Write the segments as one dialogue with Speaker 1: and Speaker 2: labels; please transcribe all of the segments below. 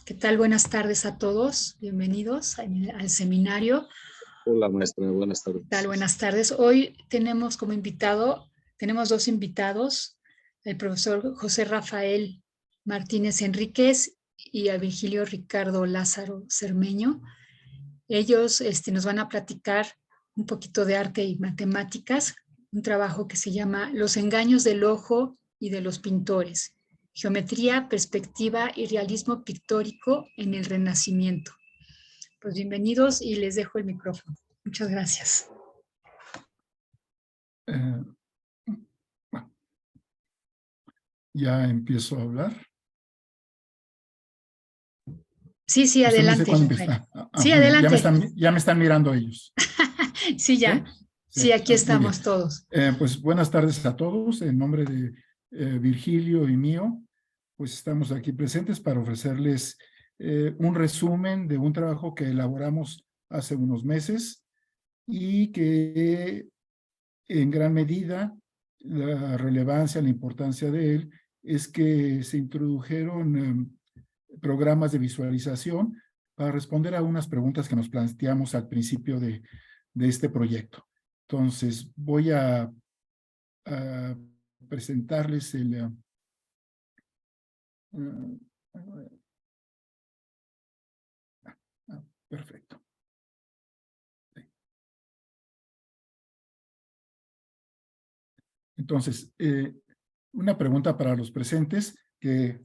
Speaker 1: ¿Qué tal? Buenas tardes a todos. Bienvenidos al seminario.
Speaker 2: Hola, maestra. Buenas tardes.
Speaker 1: ¿Qué tal? Buenas tardes. Hoy tenemos como invitado, tenemos dos invitados, el profesor José Rafael Martínez Enríquez y a Virgilio Ricardo Lázaro Cermeño. Ellos nos van a platicar un poquito de arte y matemáticas, un trabajo que se llama Los engaños del ojo y de los pintores. Geometría, perspectiva y realismo pictórico en el Renacimiento. Pues bienvenidos y les dejo el micrófono. Muchas gracias.
Speaker 3: Ya empiezo a hablar.
Speaker 1: Sí, adelante. Sí, adelante.
Speaker 3: Ya me están mirando ellos.
Speaker 1: Sí, ya. Sí, aquí estamos todos.
Speaker 3: Pues buenas tardes a todos. En nombre de Virgilio y mío, pues estamos aquí presentes para ofrecerles un resumen de un trabajo que elaboramos hace unos meses y que en gran medida la relevancia, la importancia de él es que se introdujeron programas de visualización para responder a unas preguntas que nos planteamos al principio de este proyecto. Entonces, voy a presentarles el... perfecto. Entonces, una pregunta para los presentes que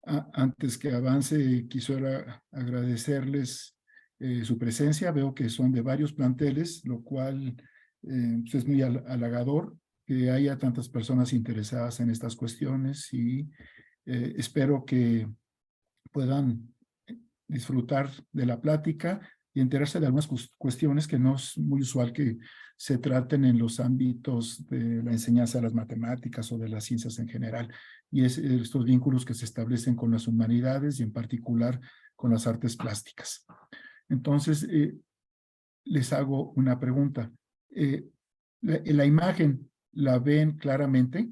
Speaker 3: antes que avance quisiera agradecerles su presencia. Veo que son de varios planteles, lo cual pues es muy halagador que haya tantas personas interesadas en estas cuestiones y espero que puedan disfrutar de la plática y enterarse de algunas cuestiones que no es muy usual que se traten en los ámbitos de la enseñanza de las matemáticas o de las ciencias en general, y es estos vínculos que se establecen con las humanidades y en particular con las artes plásticas. Entonces, les hago una pregunta. La imagen, ¿la ven claramente?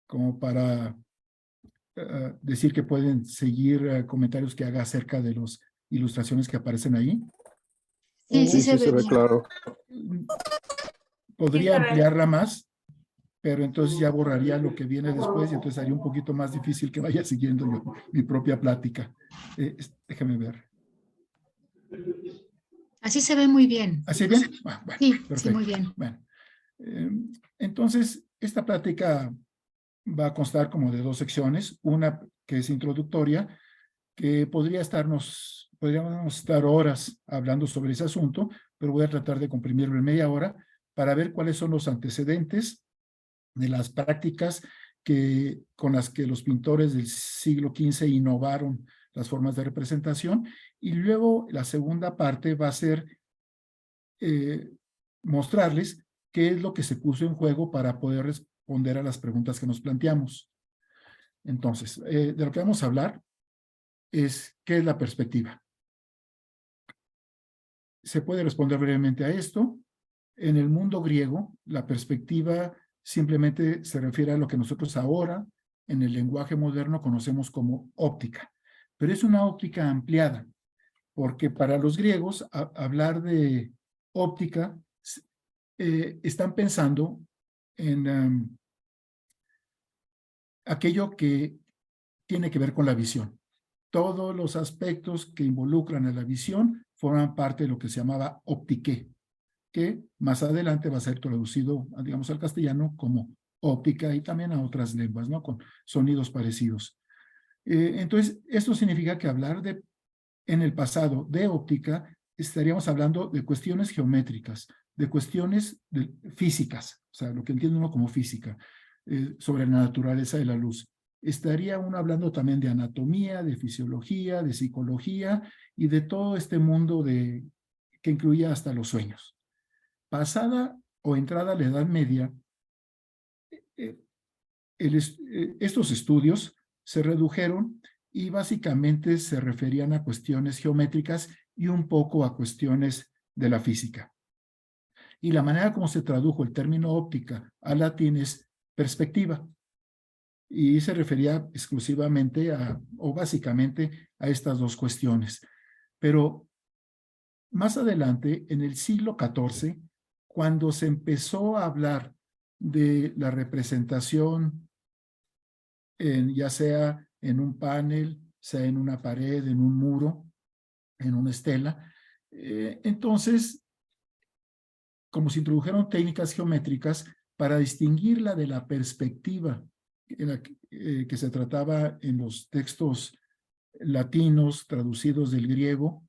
Speaker 3: Como para decir que pueden seguir comentarios que haga acerca de las ilustraciones que aparecen ahí.
Speaker 1: Sí, se ve
Speaker 2: claro.
Speaker 3: Podría ampliarla más, pero entonces ya borraría lo que viene después y entonces haría un poquito más difícil que vaya siguiendo yo mi propia plática. Déjame ver.
Speaker 1: Así se ve muy bien.
Speaker 3: ¿Así bien? Bueno,
Speaker 1: sí,
Speaker 3: perfecto.
Speaker 1: Sí, muy bien.
Speaker 3: Bueno, entonces, esta plática va a constar como de dos secciones, una que es introductoria, que podríamos estar horas hablando sobre ese asunto, pero voy a tratar de comprimirlo en media hora para ver cuáles son los antecedentes de las prácticas con las que los pintores del siglo XV innovaron las formas de representación, y luego la segunda parte va a ser mostrarles qué es lo que se puso en juego para poder responder a las preguntas que nos planteamos. Entonces, de lo que vamos a hablar es qué es la perspectiva. Se puede responder brevemente a esto. En el mundo griego, la perspectiva simplemente se refiere a lo que nosotros ahora, en el lenguaje moderno, conocemos como óptica. Pero es una óptica ampliada, porque para los griegos, hablar de óptica, están pensando en aquello que tiene que ver con la visión. Todos los aspectos que involucran a la visión forman parte de lo que se llamaba optiqué, que más adelante va a ser traducido, digamos, al castellano como óptica y también a otras lenguas, ¿no? Con sonidos parecidos. Entonces, esto significa que hablar en el pasado de óptica, estaríamos hablando de cuestiones geométricas, de cuestiones físicas, o sea, lo que entiende uno como física, sobre la naturaleza de la luz. Estaría uno hablando también de anatomía, de fisiología, de psicología y de todo este mundo que incluía hasta los sueños. Pasada o entrada a la Edad Media, estos estudios se redujeron y básicamente se referían a cuestiones geométricas y un poco a cuestiones de la física. Y la manera como se tradujo el término óptica al latín es perspectiva. y se refería exclusivamente o básicamente a estas dos cuestiones. Pero más adelante, en el siglo XIV, cuando se empezó a hablar de la representación, ya sea en un panel, sea en una pared, en un muro, en una estela, entonces, como se introdujeron técnicas geométricas para distinguirla de la perspectiva que se trataba en los textos latinos traducidos del griego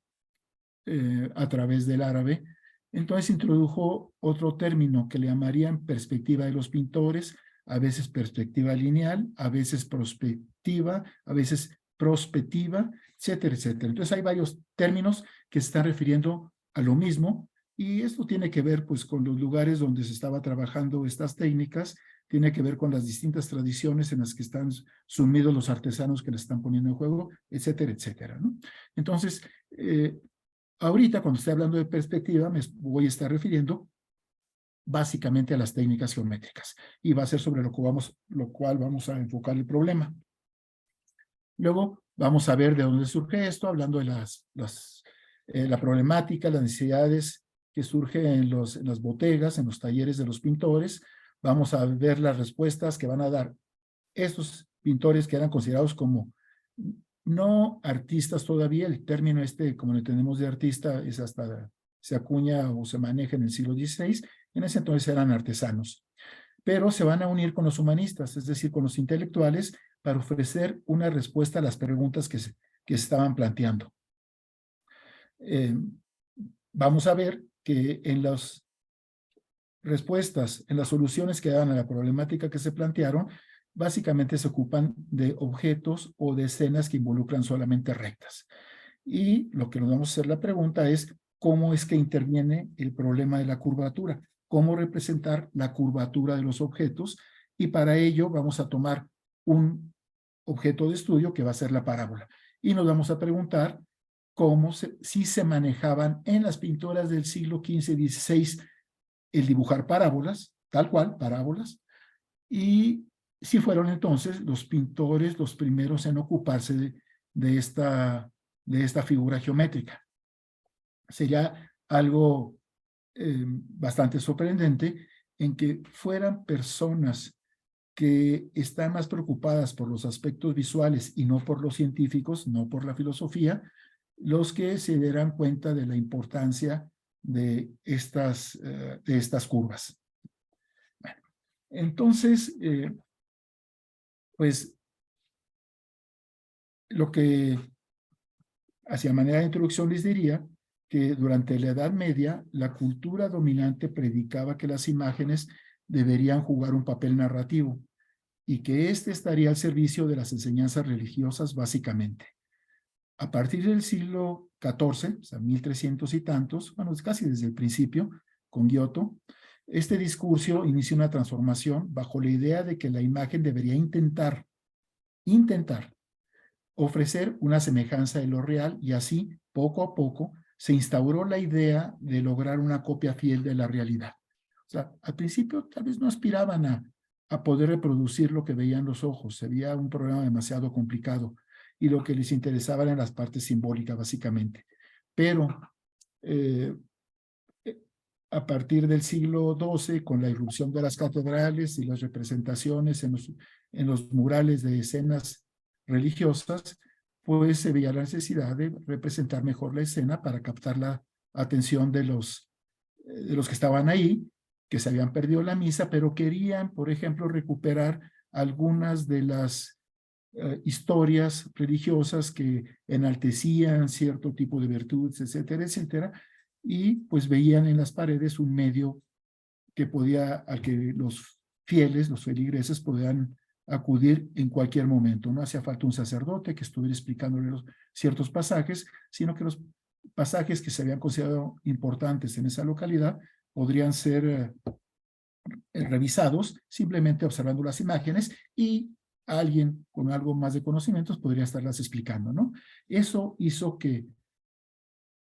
Speaker 3: a través del árabe, entonces introdujo otro término que le llamarían perspectiva de los pintores, a veces perspectiva lineal, a veces prospectiva, a veces prospectiva, etcétera, etcétera. Entonces hay varios términos que se están refiriendo a lo mismo, y esto tiene que ver pues con los lugares donde se estaba trabajando estas técnicas, tiene que ver con las distintas tradiciones en las que están sumidos los artesanos que las están poniendo en juego, etcétera, etcétera, ¿no? Entonces, ahorita cuando estoy hablando de perspectiva me voy a estar refiriendo básicamente a las técnicas geométricas, y va a ser sobre lo cual vamos a enfocar el problema. Luego vamos a ver de dónde surge esto, hablando de la problemática, las necesidades que surgen en las bodegas, en los talleres de los pintores. Vamos a ver las respuestas que van a dar estos pintores que eran considerados como no artistas todavía. El término como lo entendemos de artista, es hasta se acuña o se maneja en el siglo XVI. En ese entonces eran artesanos. Pero se van a unir con los humanistas, es decir, con los intelectuales, para ofrecer una respuesta a las preguntas que se estaban planteando. Vamos a ver que en las respuestas, en las soluciones que daban a la problemática que se plantearon, básicamente se ocupan de objetos o de escenas que involucran solamente rectas. Y lo que nos vamos a hacer la pregunta es, ¿cómo es que interviene el problema de la curvatura? ¿Cómo representar la curvatura de los objetos? Y para ello vamos a tomar un objeto de estudio que va a ser la parábola. Y nos vamos a preguntar si se manejaban en las pinturas del siglo XV y XVI el dibujar parábolas, tal cual, parábolas, y si fueron entonces los pintores los primeros en ocuparse de esta figura geométrica. Sería algo bastante sorprendente en que fueran personas que están más preocupadas por los aspectos visuales y no por los científicos, no por la filosofía, los que se dieran cuenta de la importancia de estas curvas. Bueno, entonces, pues, lo que hacia manera de introducción les diría que durante la Edad Media la cultura dominante predicaba que las imágenes deberían jugar un papel narrativo y que éste estaría al servicio de las enseñanzas religiosas básicamente. A partir del siglo XIV, o sea, 1300 y tantos, bueno, casi desde el principio, con Giotto, este discurso inicia una transformación bajo la idea de que la imagen debería intentar ofrecer una semejanza de lo real, y así, poco a poco, se instauró la idea de lograr una copia fiel de la realidad. O sea, al principio tal vez no aspiraban a poder reproducir lo que veían los ojos, sería un problema demasiado complicado, y lo que les interesaba eran las partes simbólicas, básicamente. Pero a partir del siglo XII, con la irrupción de las catedrales y las representaciones en los murales de escenas religiosas, pues se veía la necesidad de representar mejor la escena para captar la atención de los que estaban ahí, que se habían perdido la misa, pero querían, por ejemplo, recuperar algunas de las historias religiosas que enaltecían cierto tipo de virtudes, etcétera, etcétera, y pues veían en las paredes un medio al que los fieles, los feligreses, podían acudir en cualquier momento. No hacía falta un sacerdote que estuviera explicándole ciertos pasajes, sino que los pasajes que se habían considerado importantes en esa localidad podrían ser revisados simplemente observando las imágenes, y alguien con algo más de conocimientos podría estarlas explicando, ¿no? Eso hizo que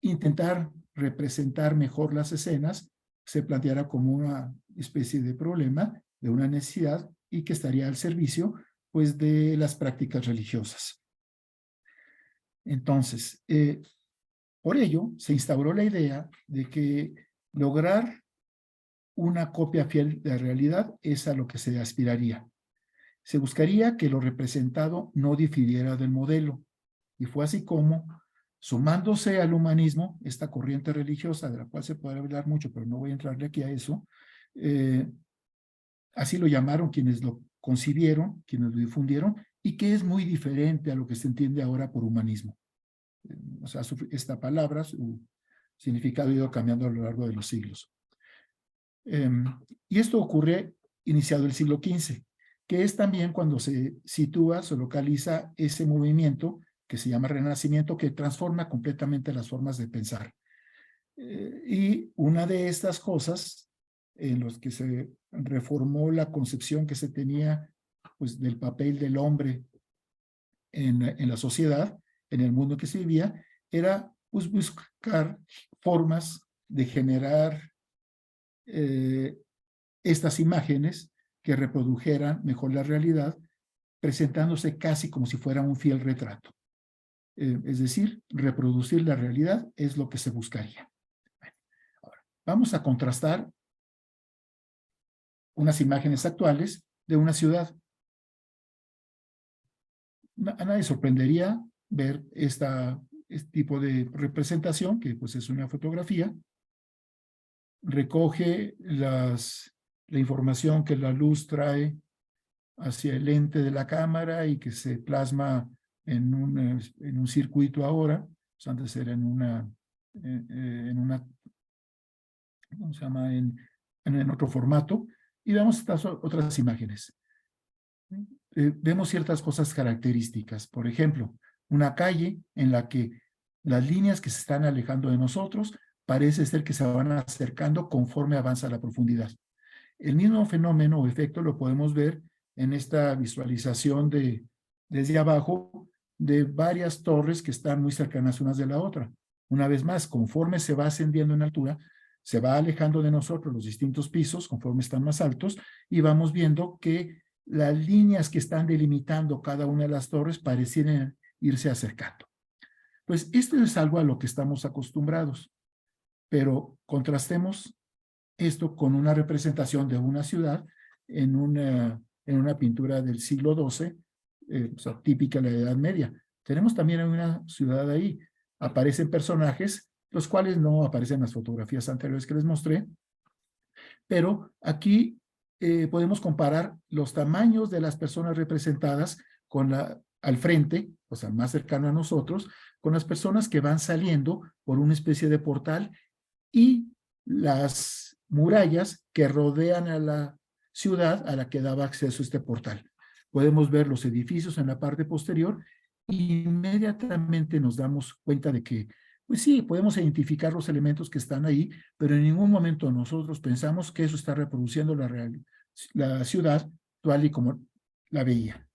Speaker 3: intentar representar mejor las escenas se planteara como una especie de problema, de una necesidad, y que estaría al servicio pues, de las prácticas religiosas. Entonces, por ello, se instauró la idea de que lograr una copia fiel de la realidad es a lo que se aspiraría. Se buscaría que lo representado no difiriera del modelo, y fue así como, sumándose al humanismo, esta corriente religiosa de la cual se puede hablar mucho, pero no voy a entrarle aquí a eso, así lo llamaron quienes lo concibieron, quienes lo difundieron, y que es muy diferente a lo que se entiende ahora por humanismo. O sea, esta palabra, su significado ha ido cambiando a lo largo de los siglos. Y esto ocurre iniciado el siglo XV, que es también cuando se sitúa, se localiza ese movimiento que se llama Renacimiento, que transforma completamente las formas de pensar. Y una de estas cosas en los que se reformó la concepción que se tenía, pues, del papel del hombre en la sociedad, en el mundo que se vivía, era, pues, buscar formas de generar estas imágenes que reprodujeran mejor la realidad, presentándose casi como si fuera un fiel retrato. Es decir, reproducir la realidad es lo que se buscaría. Bueno, ahora, vamos a contrastar unas imágenes actuales de una ciudad. A nadie sorprendería ver este tipo de representación, que pues es una fotografía. Recoge la información que la luz trae hacia el lente de la cámara y que se plasma en un circuito ahora. Pues antes era en una, ¿cómo se llama? En otro formato. Y vemos estas otras imágenes. Vemos ciertas cosas características. Por ejemplo, una calle en la que las líneas que se están alejando de nosotros parece ser que se van acercando conforme avanza la profundidad. El mismo fenómeno o efecto lo podemos ver en esta visualización desde abajo de varias torres que están muy cercanas unas de la otra. Una vez más, conforme se va ascendiendo en altura, se va alejando de nosotros los distintos pisos conforme están más altos y vamos viendo que las líneas que están delimitando cada una de las torres parecieran irse acercando. Pues esto es algo a lo que estamos acostumbrados, pero contrastemos esto con una representación de una ciudad en una pintura del siglo XII, o sea, típica de la Edad Media. Tenemos también una ciudad ahí. Aparecen personajes, los cuales no aparecen en las fotografías anteriores que les mostré, pero aquí podemos comparar los tamaños de las personas representadas al frente, o sea, más cercano a nosotros, con las personas que van saliendo por una especie de portal y las murallas que rodean a la ciudad a la que daba acceso este portal. Podemos ver los edificios en la parte posterior e inmediatamente nos damos cuenta de que, pues sí, podemos identificar los elementos que están ahí, pero en ningún momento nosotros pensamos que eso está reproduciendo la ciudad tal y como la veía.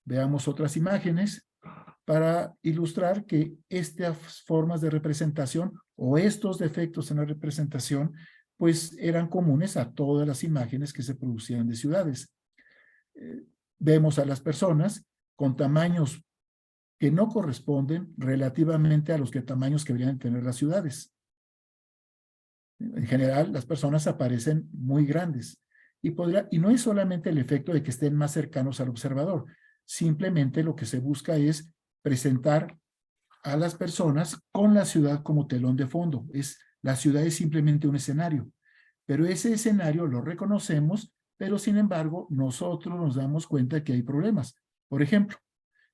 Speaker 3: Veamos otras imágenes para ilustrar que estas formas de representación o estos defectos en la representación pues eran comunes a todas las imágenes que se producían de ciudades. Vemos a las personas con tamaños que no corresponden relativamente a los tamaños que deberían tener las ciudades. En general, las personas aparecen muy grandes y no es solamente el efecto de que estén más cercanos al observador, simplemente lo que se busca es presentar a las personas con la ciudad como telón de fondo. La ciudad es simplemente un escenario, pero ese escenario lo reconocemos, pero sin embargo nosotros nos damos cuenta que hay problemas. Por ejemplo,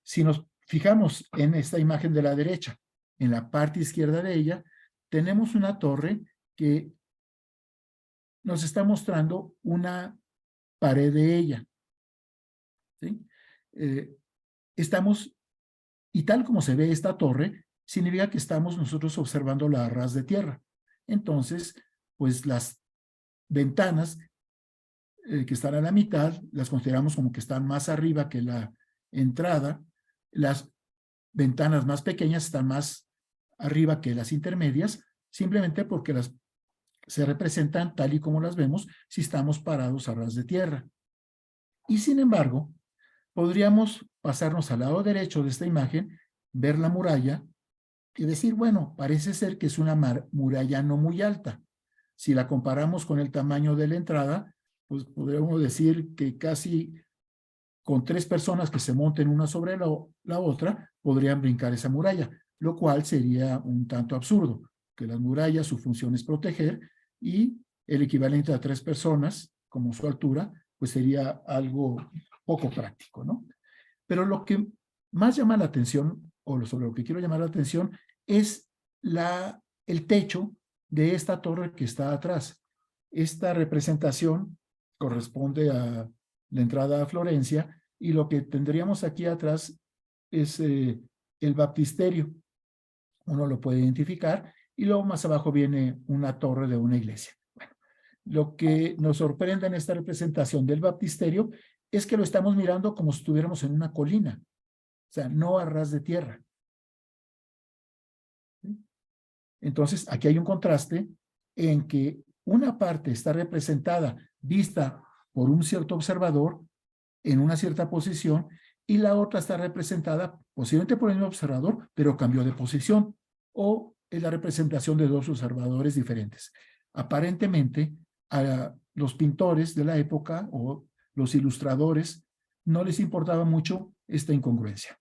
Speaker 3: si nos fijamos en esta imagen de la derecha, en la parte izquierda de ella, tenemos una torre que nos está mostrando una pared de ella. ¿Sí? Y tal como se ve esta torre, significa que estamos nosotros observando la ras de tierra. Entonces, pues las ventanas que están a la mitad, las consideramos como que están más arriba que la entrada. Las ventanas más pequeñas están más arriba que las intermedias, simplemente porque se representan tal y como las vemos si estamos parados a ras de tierra. Y sin embargo, podríamos pasarnos al lado derecho de esta imagen, ver la muralla y decir, bueno, parece ser que es una muralla no muy alta. Si la comparamos con el tamaño de la entrada, pues podríamos decir que casi con 3 personas que se monten una sobre la otra, podrían brincar esa muralla, lo cual sería un tanto absurdo, que las murallas, su función es proteger, y el equivalente a 3 personas, como su altura, pues sería algo poco práctico, ¿no? Pero lo que más llama la atención, o sobre lo que quiero llamar la atención, es el techo de esta torre que está atrás. Esta representación corresponde a la entrada a Florencia, y lo que tendríamos aquí atrás es el baptisterio. Uno lo puede identificar, y luego más abajo viene una torre de una iglesia. Bueno, lo que nos sorprende en esta representación del baptisterio es que lo estamos mirando como si estuviéramos en una colina, o sea, no a ras de tierra. Entonces, aquí hay un contraste en que una parte está representada, vista por un cierto observador en una cierta posición, y la otra está representada posiblemente por el mismo observador, pero cambió de posición, o es la representación de 2 observadores diferentes. Aparentemente, a los pintores de la época o los ilustradores no les importaba mucho esta incongruencia,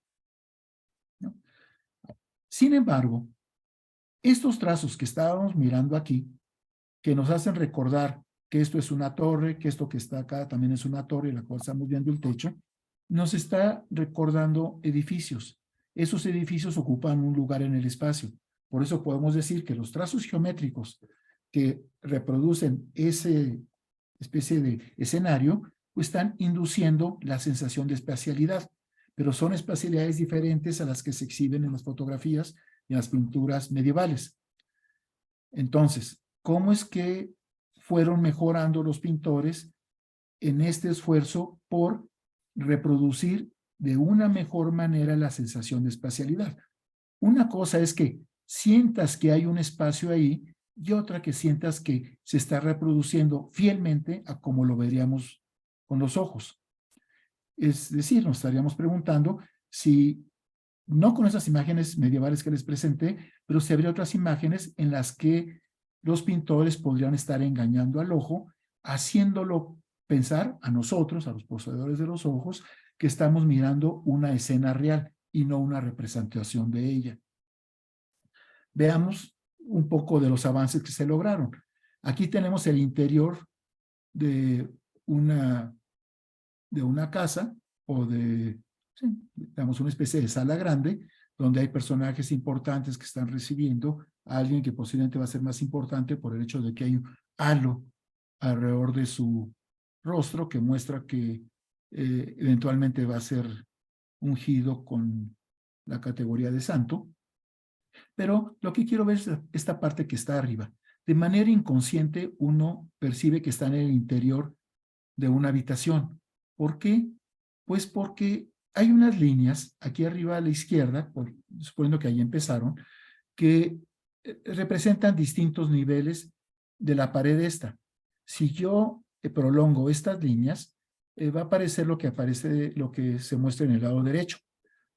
Speaker 3: ¿no? Sin embargo, estos trazos que estábamos mirando aquí, que nos hacen recordar que esto es una torre, que esto que está acá también es una torre, la cual estamos viendo el techo, nos está recordando edificios. Esos edificios ocupan un lugar en el espacio. Por eso podemos decir que los trazos geométricos que reproducen ese especie de escenario, pues están induciendo la sensación de espacialidad, pero son espacialidades diferentes a las que se exhiben en las fotografías y en las pinturas medievales. Entonces, ¿cómo es que fueron mejorando los pintores en este esfuerzo por reproducir de una mejor manera la sensación de espacialidad? Una cosa es que sientas que hay un espacio ahí, y otra que sientas que se está reproduciendo fielmente a como lo veríamos con los ojos. Es decir, nos estaríamos preguntando si, no con esas imágenes medievales que les presenté, pero si habría otras imágenes en las que los pintores podrían estar engañando al ojo, haciéndolo pensar a nosotros, a los poseedores de los ojos, que estamos mirando una escena real y no una representación de ella. Veamos un poco de los avances que se lograron. Aquí tenemos el interior de una casa, o sí, digamos, una especie de sala grande, donde hay personajes importantes que están recibiendo a alguien que posiblemente va a ser más importante por el hecho de que hay un halo alrededor de su rostro que muestra que eventualmente va a ser ungido con la categoría de santo. Pero lo que quiero ver es esta parte que está arriba. De manera inconsciente, uno percibe que está en el interior de una habitación. ¿Por qué? Pues porque hay unas líneas aquí arriba a la izquierda, suponiendo que ahí empezaron, que representan distintos niveles de la pared esta. Si yo prolongo estas líneas, va a aparecer lo que se muestra en el lado derecho,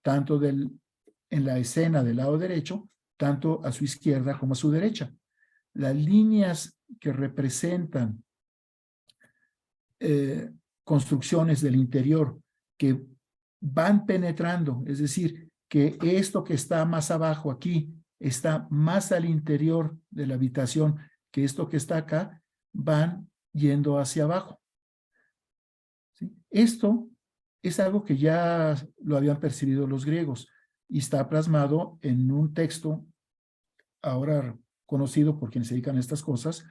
Speaker 3: tanto en la escena del lado derecho, tanto a su izquierda como a su derecha. Las líneas que representan construcciones del interior que van penetrando, es decir, que esto que está más abajo aquí está más al interior de la habitación que esto que está acá, van yendo hacia abajo. ¿Sí? Esto es algo que ya lo habían percibido los griegos y está plasmado en un texto ahora conocido por quienes se dedican a estas cosas,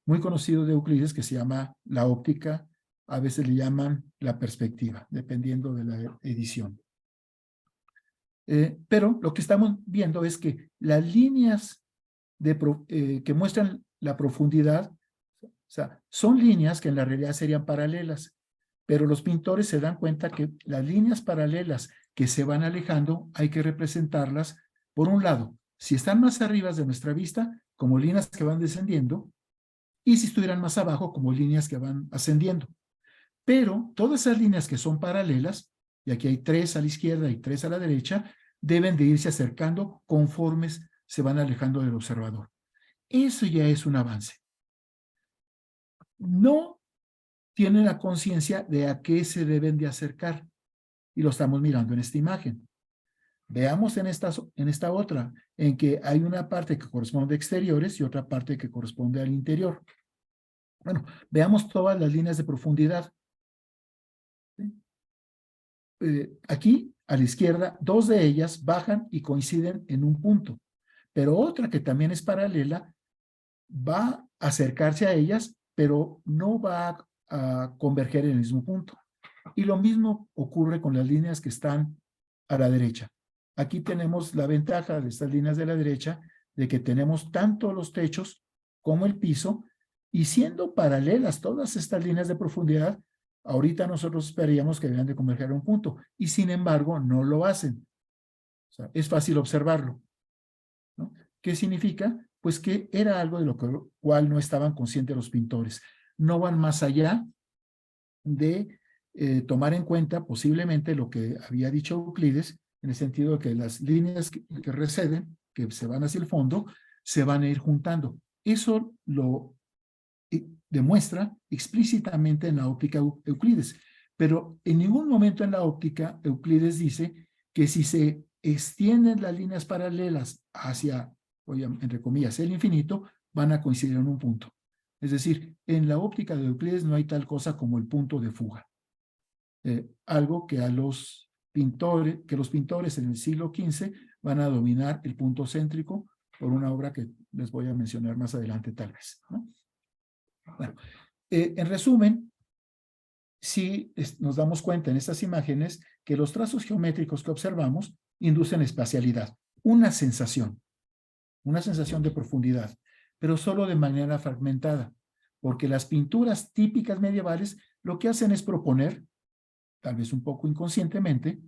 Speaker 3: muy conocido de Euclides, que se llama La Óptica, a veces le llaman la perspectiva, dependiendo de la edición. Pero lo que estamos viendo es que las líneas que muestran la profundidad, o sea, son líneas que en la realidad serían paralelas, pero los pintores se dan cuenta que las líneas paralelas que se van alejando hay que representarlas, por un lado, si están más arriba de nuestra vista, como líneas que van descendiendo, y si estuvieran más abajo, como líneas que van ascendiendo. Pero todas esas líneas que son paralelas y aquí hay 3 a la izquierda y 3 a la derecha, deben de irse acercando conforme se van alejando del observador. Eso ya es un avance. No tienen la conciencia de a qué se deben de acercar, y lo estamos mirando en esta imagen. Veamos en esta otra, en que hay una parte que corresponde a exteriores y otra parte que corresponde al interior. Bueno, veamos todas las líneas de profundidad. Aquí, a la izquierda, 2 de ellas bajan y coinciden en un punto, pero otra que también es paralela va a acercarse a ellas, pero no va a converger en el mismo punto. Y lo mismo ocurre con las líneas que están a la derecha. Aquí tenemos la ventaja de estas líneas de la derecha, de que tenemos tanto los techos como el piso, y siendo paralelas todas estas líneas de profundidad, ahorita nosotros esperaríamos que debían de converger a un punto, y sin embargo no lo hacen. O sea, es fácil observarlo, ¿no? ¿Qué significa? Pues que era algo de lo cual no estaban conscientes los pintores. No van más allá de tomar en cuenta posiblemente lo que había dicho Euclides, en el sentido de que las líneas que receden, que se van hacia el fondo, se van a ir juntando. Eso lo demuestra explícitamente en la óptica Euclides, pero en ningún momento en la óptica Euclides dice que si se extienden las líneas paralelas hacia, entre comillas, el infinito, van a coincidir en un punto. Es decir, en la óptica de Euclides no hay tal cosa como el punto de fuga. Algo que los pintores en el siglo XV van a dominar el punto céntrico por una obra que les voy a mencionar más adelante tal vez, ¿no? Bueno, en resumen, sí nos damos cuenta en estas imágenes que los trazos geométricos que observamos inducen espacialidad, una sensación de profundidad, pero solo de manera fragmentada, porque las pinturas típicas medievales lo que hacen es proponer, tal vez un poco inconscientemente,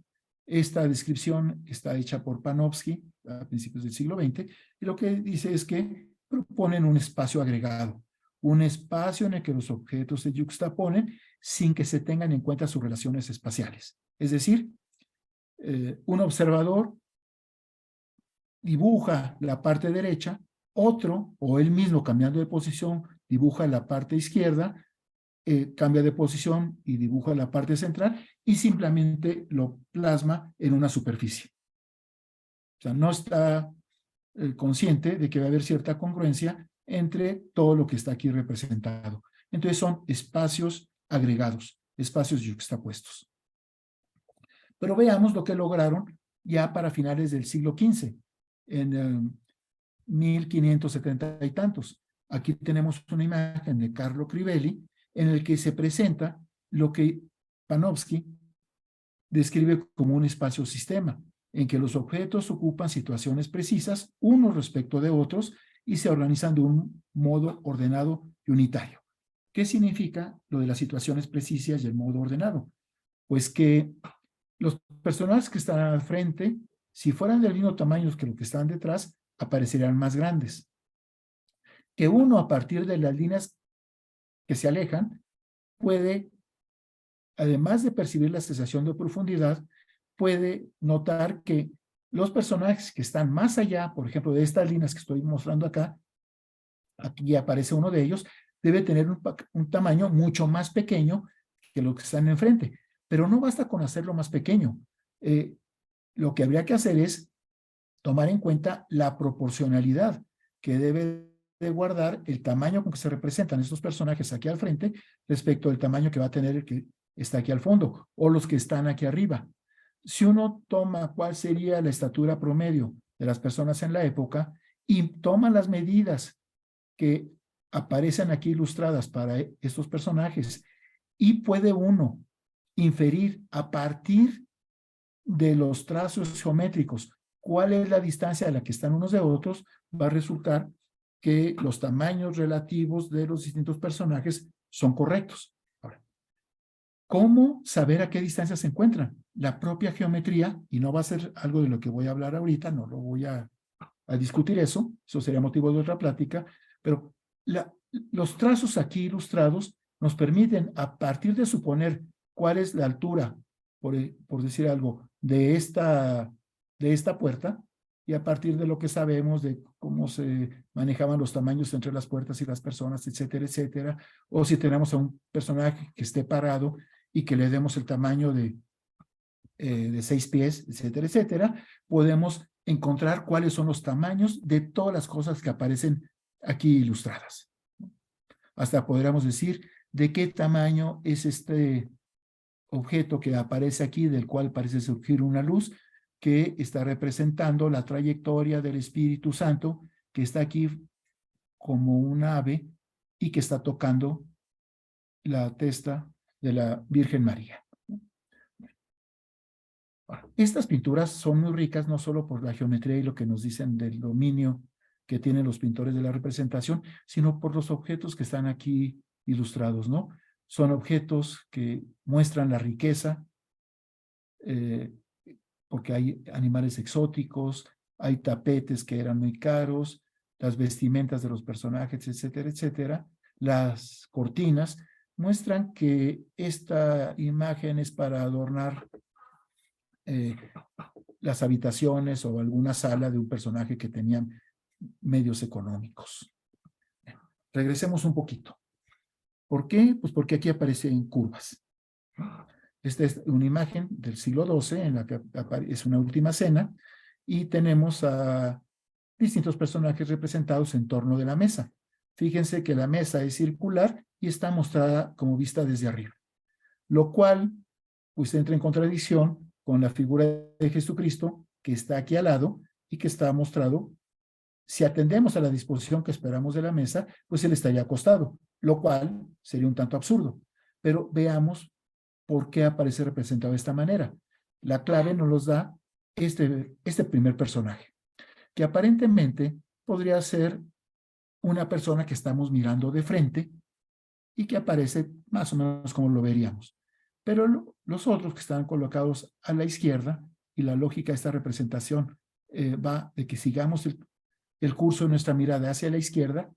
Speaker 3: esta descripción está hecha por Panofsky a principios del siglo XX, y lo que dice es que proponen un espacio agregado, un espacio en el que los objetos se yuxtaponen sin que se tengan en cuenta sus relaciones espaciales. Es decir, un observador dibuja la parte derecha, otro, o él mismo cambiando de posición, dibuja la parte izquierda, cambia de posición y dibuja la parte central y simplemente lo plasma en una superficie. O sea, no está consciente de que va a haber cierta congruencia entre todo lo que está aquí representado. Entonces son espacios agregados, espacios yuxtapuestos. Pero veamos lo que lograron ya para finales del siglo XV, en 1570 y tantos. Aquí tenemos una imagen de Carlo Crivelli en el que se presenta lo que Panofsky describe como un espacio-sistema, en que los objetos ocupan situaciones precisas unos respecto de otros y se organizan de un modo ordenado y unitario. ¿Qué significa lo de las situaciones precisas y el modo ordenado? Pues que los personajes que están al frente, si fueran del mismo tamaño que los que están detrás, aparecerían más grandes. Que uno, a partir de las líneas que se alejan, puede, además de percibir la sensación de profundidad, puede notar que los personajes que están más allá, por ejemplo, de estas líneas que estoy mostrando acá, aquí aparece uno de ellos, debe tener un tamaño mucho más pequeño que los que están enfrente. Pero no basta con hacerlo más pequeño. Lo que habría que hacer es tomar en cuenta la proporcionalidad que debe de guardar el tamaño con que se representan estos personajes aquí al frente respecto al tamaño que va a tener el que está aquí al fondo o los que están aquí arriba. Si uno toma cuál sería la estatura promedio de las personas en la época y toma las medidas que aparecen aquí ilustradas para estos personajes y puede uno inferir a partir de los trazos geométricos cuál es la distancia a la que están unos de otros, va a resultar que los tamaños relativos de los distintos personajes son correctos. Ahora, ¿cómo saber a qué distancia se encuentran? La propia geometría, y no va a ser algo de lo que voy a hablar ahorita, no lo voy a discutir eso sería motivo de otra plática, pero los trazos aquí ilustrados nos permiten, a partir de suponer cuál es la altura por decir algo, de esta puerta, y a partir de lo que sabemos de cómo se manejaban los tamaños entre las puertas y las personas, etcétera, etcétera, o si tenemos a un personaje que esté parado y que le demos el tamaño de 6 pies, etcétera, etcétera, podemos encontrar cuáles son los tamaños de todas las cosas que aparecen aquí ilustradas. Hasta podríamos decir de qué tamaño es este objeto que aparece aquí, del cual parece surgir una luz, que está representando la trayectoria del Espíritu Santo, que está aquí como un ave y que está tocando la testa de la Virgen María. Estas pinturas son muy ricas, no solo por la geometría y lo que nos dicen del dominio que tienen los pintores de la representación, sino por los objetos que están aquí ilustrados, ¿no? Son objetos que muestran la riqueza, porque hay animales exóticos, hay tapetes que eran muy caros, las vestimentas de los personajes, etcétera, etcétera. Las cortinas muestran que esta imagen es para adornar las habitaciones o alguna sala de un personaje que tenía medios económicos. Regresemos un poquito. ¿Por qué? Pues porque aquí aparecen curvas. Esta es una imagen del siglo XII en la que es una última cena y tenemos a distintos personajes representados en torno de la mesa. Fíjense que la mesa es circular y está mostrada como vista desde arriba, lo cual pues entra en contradicción con la figura de Jesucristo que está aquí al lado y que está mostrado. Si atendemos a la disposición que esperamos de la mesa, pues él estaría acostado, lo cual sería un tanto absurdo. Pero veamos por qué aparece representado de esta manera. La clave nos los da este primer personaje, que aparentemente podría ser una persona que estamos mirando de frente y que aparece más o menos como lo veríamos. Pero los otros que están colocados a la izquierda, y la lógica de esta representación va de que sigamos el curso de nuestra mirada hacia la izquierda,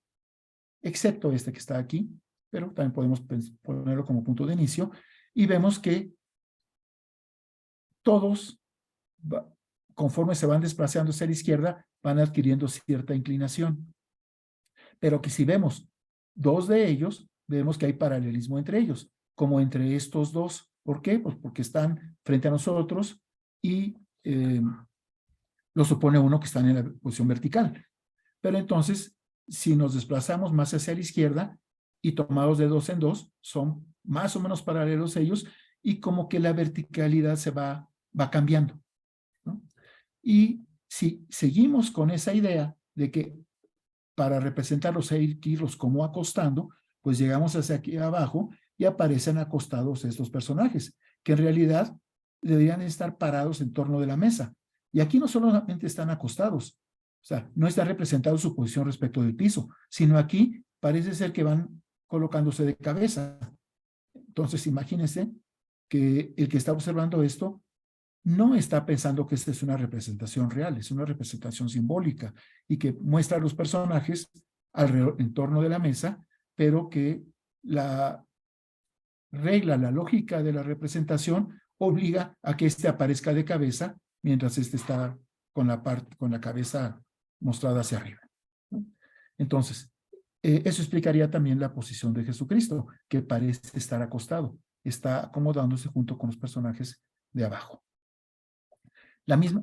Speaker 3: excepto este que está aquí, pero también podemos ponerlo como punto de inicio, y vemos que todos, conforme se van desplazando hacia la izquierda, van adquiriendo cierta inclinación. Pero que si vemos dos de ellos, vemos que hay paralelismo entre ellos, como entre estos dos. ¿Por qué? Pues porque están frente a nosotros y lo supone uno que están en la posición vertical. Pero entonces, si nos desplazamos más hacia la izquierda y tomados de dos en dos, son más o menos paralelos ellos y como que la verticalidad se va cambiando, ¿no? Y si seguimos con esa idea de que para representarlos hay que irlos como acostando, pues llegamos hacia aquí abajo y aparecen acostados estos personajes, que en realidad deberían estar parados en torno de la mesa. Y aquí no solamente están acostados, o sea, no está representado su posición respecto del piso, sino aquí parece ser que van colocándose de cabeza. Entonces, imagínense que el que está observando esto no está pensando que esta es una representación real, es una representación simbólica y que muestra a los personajes alrededor, en torno de la mesa, pero que la regla, la lógica de la representación obliga a que éste aparezca de cabeza mientras éste está con la cabeza mostrada hacia arriba. Entonces, eso explicaría también la posición de Jesucristo, que parece estar acostado, está acomodándose junto con los personajes de abajo. La misma,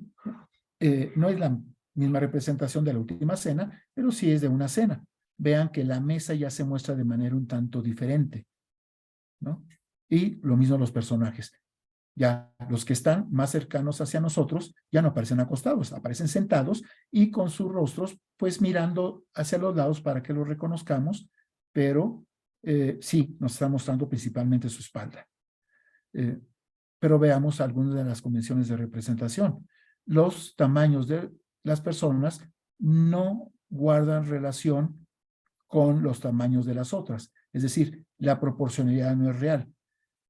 Speaker 3: no es la misma representación de la última cena, pero sí es de una cena. Vean que la mesa ya se muestra de manera un tanto diferente, ¿no? Y lo mismo los personajes. Ya los que están más cercanos hacia nosotros ya no aparecen acostados, aparecen sentados y con sus rostros pues mirando hacia los lados para que los reconozcamos, pero sí, nos está mostrando principalmente su espalda. Pero veamos algunas de las convenciones de representación. Los tamaños de las personas no guardan relación con los tamaños de las otras. Es decir, la proporcionalidad no es real.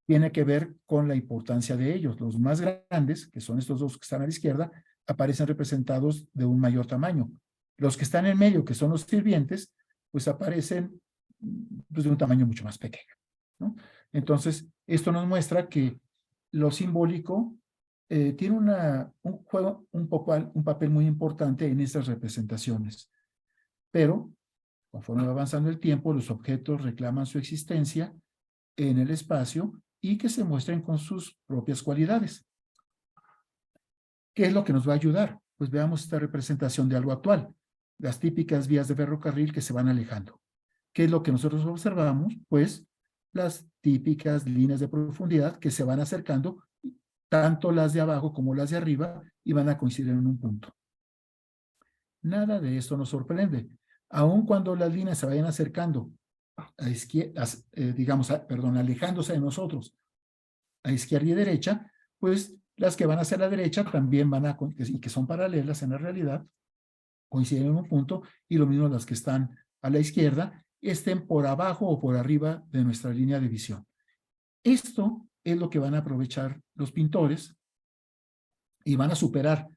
Speaker 3: Tiene que ver con la importancia de ellos. Los más grandes, que son estos dos que están a la izquierda, aparecen representados de un mayor tamaño. Los que están en medio, que son los sirvientes, pues aparecen pues, de un tamaño mucho más pequeño, ¿no? Entonces, esto nos muestra que lo simbólico tiene un papel muy importante en estas representaciones. Pero, conforme va avanzando el tiempo, los objetos reclaman su existencia en el espacio y que se muestren con sus propias cualidades. ¿Qué es lo que nos va a ayudar? Pues veamos esta representación de algo actual, las típicas vías de ferrocarril que se van alejando. ¿Qué es lo que nosotros observamos? Pues las típicas líneas de profundidad que se van acercando, tanto las de abajo como las de arriba, y van a coincidir en un punto. Nada de esto nos sorprende. Aun cuando las líneas se vayan acercando a izquierda, alejándose de nosotros a izquierda y derecha, pues las que van hacia la derecha también van a, y que son paralelas en la realidad, coinciden en un punto, y lo mismo las que están a la izquierda, estén por abajo o por arriba de nuestra línea de visión. Esto es lo que van a aprovechar los pintores y van a superar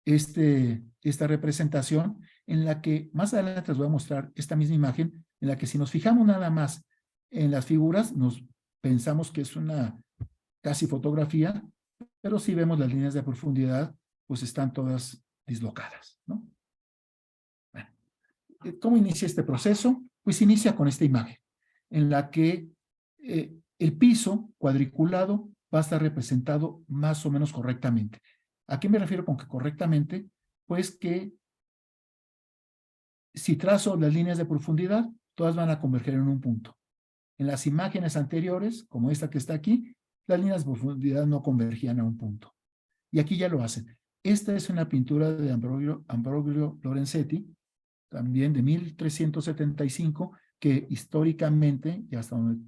Speaker 3: esta representación, en la que más adelante les voy a mostrar esta misma imagen, en la que si nos fijamos nada más en las figuras, nos pensamos que es una casi fotografía, pero si vemos las líneas de profundidad, pues están todas dislocadas, ¿no? Bueno, ¿cómo inicia este proceso? Pues inicia con esta imagen, en la que el piso cuadriculado va a estar representado más o menos correctamente. ¿A qué me refiero con que correctamente? Pues que si trazo las líneas de profundidad, todas van a converger en un punto. En las imágenes anteriores, como esta que está aquí, las líneas de profundidad no convergían a un punto. Y aquí ya lo hacen. Esta es una pintura de Ambrogio Lorenzetti, también de 1375, que históricamente, y hasta donde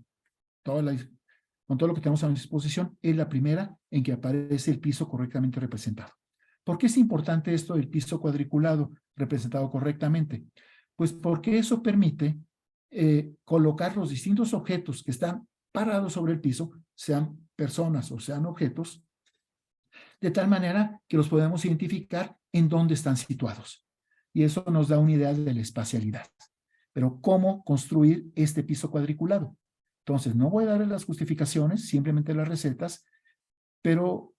Speaker 3: con todo lo que tenemos a nuestra disposición, es la primera en que aparece el piso correctamente representado. ¿Por qué es importante esto del piso cuadriculado representado correctamente? Pues porque eso permite colocar los distintos objetos que están parados sobre el piso, sean personas o sean objetos, de tal manera que los podemos identificar en dónde están situados. Y eso nos da una idea de la espacialidad. Pero ¿cómo construir este piso cuadriculado? Entonces, no voy a darle las justificaciones, simplemente las recetas, pero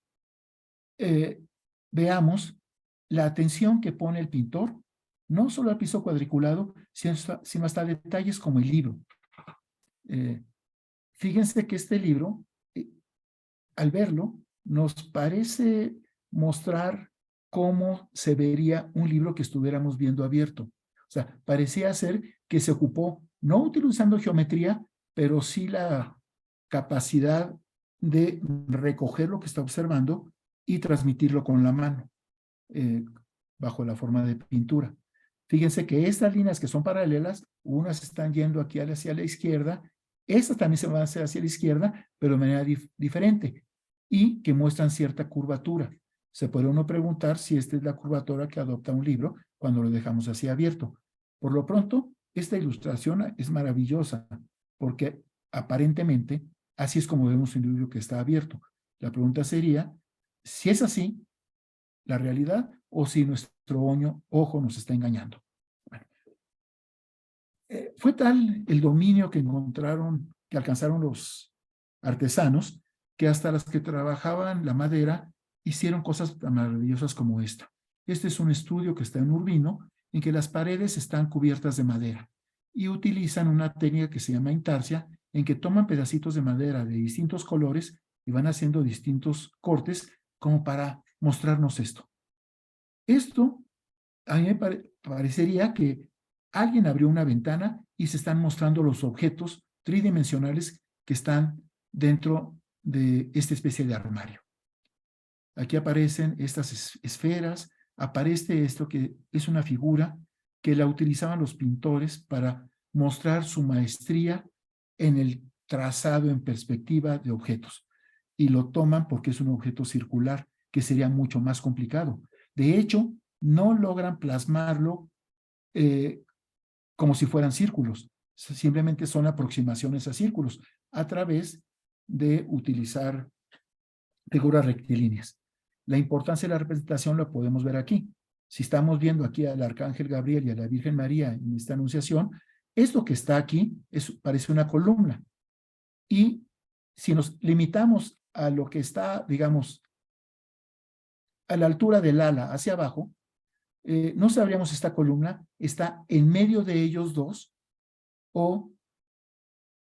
Speaker 3: veamos la atención que pone el pintor, no solo al piso cuadriculado, sino hasta detalles como el libro. Fíjense que este libro, al verlo, nos parece mostrar cómo se vería un libro que estuviéramos viendo abierto. O sea, parecía ser que se ocupó, no utilizando geometría, pero sí la capacidad de recoger lo que está observando y transmitirlo con la mano, bajo la forma de pintura. Fíjense que estas líneas que son paralelas, unas están yendo aquí hacia la izquierda, estas también se van a hacer hacia la izquierda, pero de manera diferente, y que muestran cierta curvatura. Se puede uno preguntar si esta es la curvatura que adopta un libro cuando lo dejamos así abierto. Por lo pronto, esta ilustración es maravillosa, porque aparentemente así es como vemos un libro que está abierto. La pregunta sería, si es así, la realidad, o si nuestro ojo nos está engañando. Bueno, fue tal el dominio que alcanzaron los artesanos, que hasta las que trabajaban la madera hicieron cosas tan maravillosas como esta. Este es un estudio que está en Urbino, en que las paredes están cubiertas de madera y utilizan una técnica que se llama intarsia, en que toman pedacitos de madera de distintos colores y van haciendo distintos cortes como para mostrarnos esto. Esto, a mí me parecería que alguien abrió una ventana y se están mostrando los objetos tridimensionales que están dentro de esta especie de armario. Aquí aparecen estas esferas, aparece esto que es una figura que la utilizaban los pintores para mostrar su maestría en el trazado en perspectiva de objetos. Y lo toman porque es un objeto circular, que sería mucho más complicado. De hecho, no logran plasmarlo como si fueran círculos. Simplemente son aproximaciones a círculos a través de utilizar figuras rectilíneas. La importancia de la representación la podemos ver aquí. Si estamos viendo aquí al Arcángel Gabriel y a la Virgen María en esta anunciación, esto que está aquí parece una columna. Y si nos limitamos a lo que está, digamos, a la altura del ala hacia abajo, no sabríamos si esta columna está en medio de ellos dos o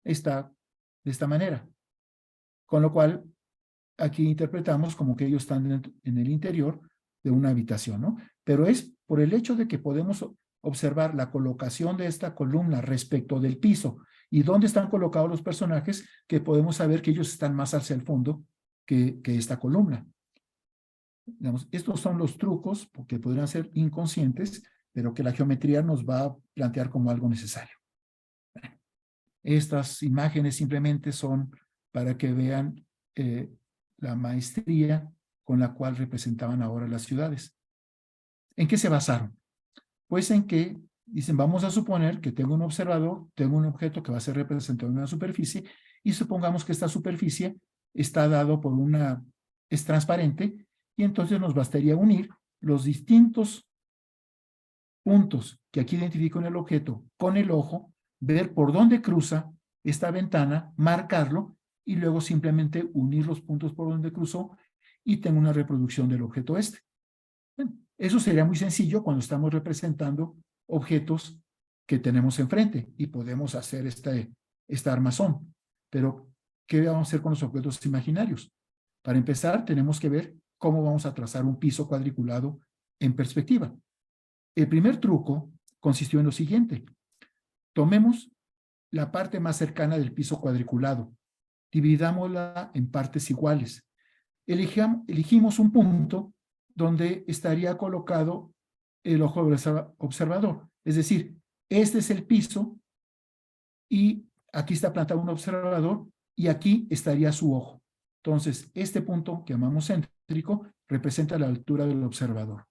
Speaker 3: está de esta manera. Con lo cual, aquí interpretamos como que ellos están en el interior de una habitación, ¿no? Pero es por el hecho de que podemos observar la colocación de esta columna respecto del piso y dónde están colocados los personajes que podemos saber que ellos están más hacia el fondo que esta columna. Digamos, estos son los trucos que podrían ser inconscientes, pero que la geometría nos va a plantear como algo necesario. Estas imágenes simplemente son para que vean la maestría con la cual representaban ahora las ciudades. ¿En qué se basaron? Pues en que dicen, vamos a suponer que tengo un observador, tengo un objeto que va a ser representado en una superficie, y supongamos que esta superficie está dado por es transparente, y entonces nos bastaría unir los distintos puntos que aquí identifico en el objeto con el ojo, ver por dónde cruza esta ventana, marcarlo, y luego simplemente unir los puntos por donde cruzó, y tengo una reproducción del objeto este. Bueno, eso sería muy sencillo cuando estamos representando objetos que tenemos enfrente y podemos hacer esta armazón. Pero, ¿qué vamos a hacer con los objetos imaginarios? Para empezar, tenemos que ver cómo vamos a trazar un piso cuadriculado en perspectiva. El primer truco consistió en lo siguiente. Tomemos la parte más cercana del piso cuadriculado, dividámosla en partes iguales. Elegimos un punto donde estaría colocado el ojo del observador. Es decir, este es el piso y aquí está plantado un observador y aquí estaría su ojo. Entonces, este punto que llamamos céntrico representa la altura del observador.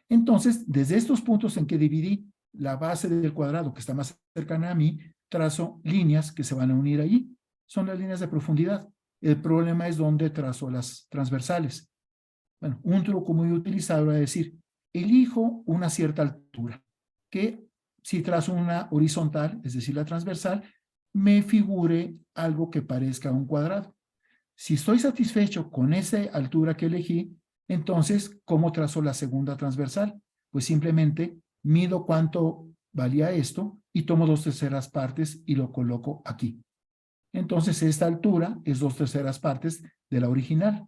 Speaker 3: Entonces, desde estos puntos en que dividí la base del cuadrado que está más cercana a mí, trazo líneas que se van a unir allí. Son las líneas de profundidad. El problema es dónde trazo las transversales. Bueno, un truco muy utilizado es decir, elijo una cierta altura, que si trazo una horizontal, es decir, la transversal, me figure algo que parezca un cuadrado. Si estoy satisfecho con esa altura que elegí, entonces, ¿cómo trazo la segunda transversal? Pues simplemente mido cuánto valía esto y tomo 2/3 partes y lo coloco aquí. Entonces, esta altura es 2/3 partes de la original.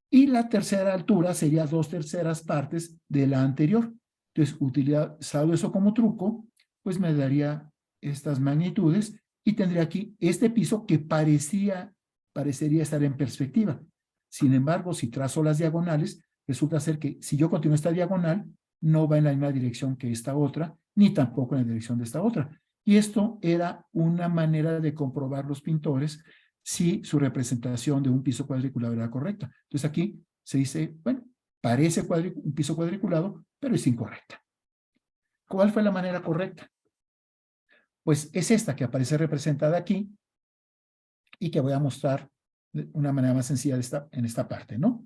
Speaker 3: Y la tercera altura sería 2/3 partes de la anterior. Entonces, utilizando eso como truco, pues me daría estas magnitudes y tendría aquí este piso que parecería estar en perspectiva. Sin embargo, si trazo las diagonales, resulta ser que si yo continúo esta diagonal, no va en la misma dirección que esta otra, ni tampoco en la dirección de esta otra. Y esto era una manera de comprobar los pintores si su representación de un piso cuadriculado era correcta. Entonces aquí se dice, bueno, parece un piso cuadriculado, pero es incorrecta. ¿Cuál fue la manera correcta? Pues es esta que aparece representada aquí y que voy a mostrar de una manera más sencilla en esta parte, ¿no?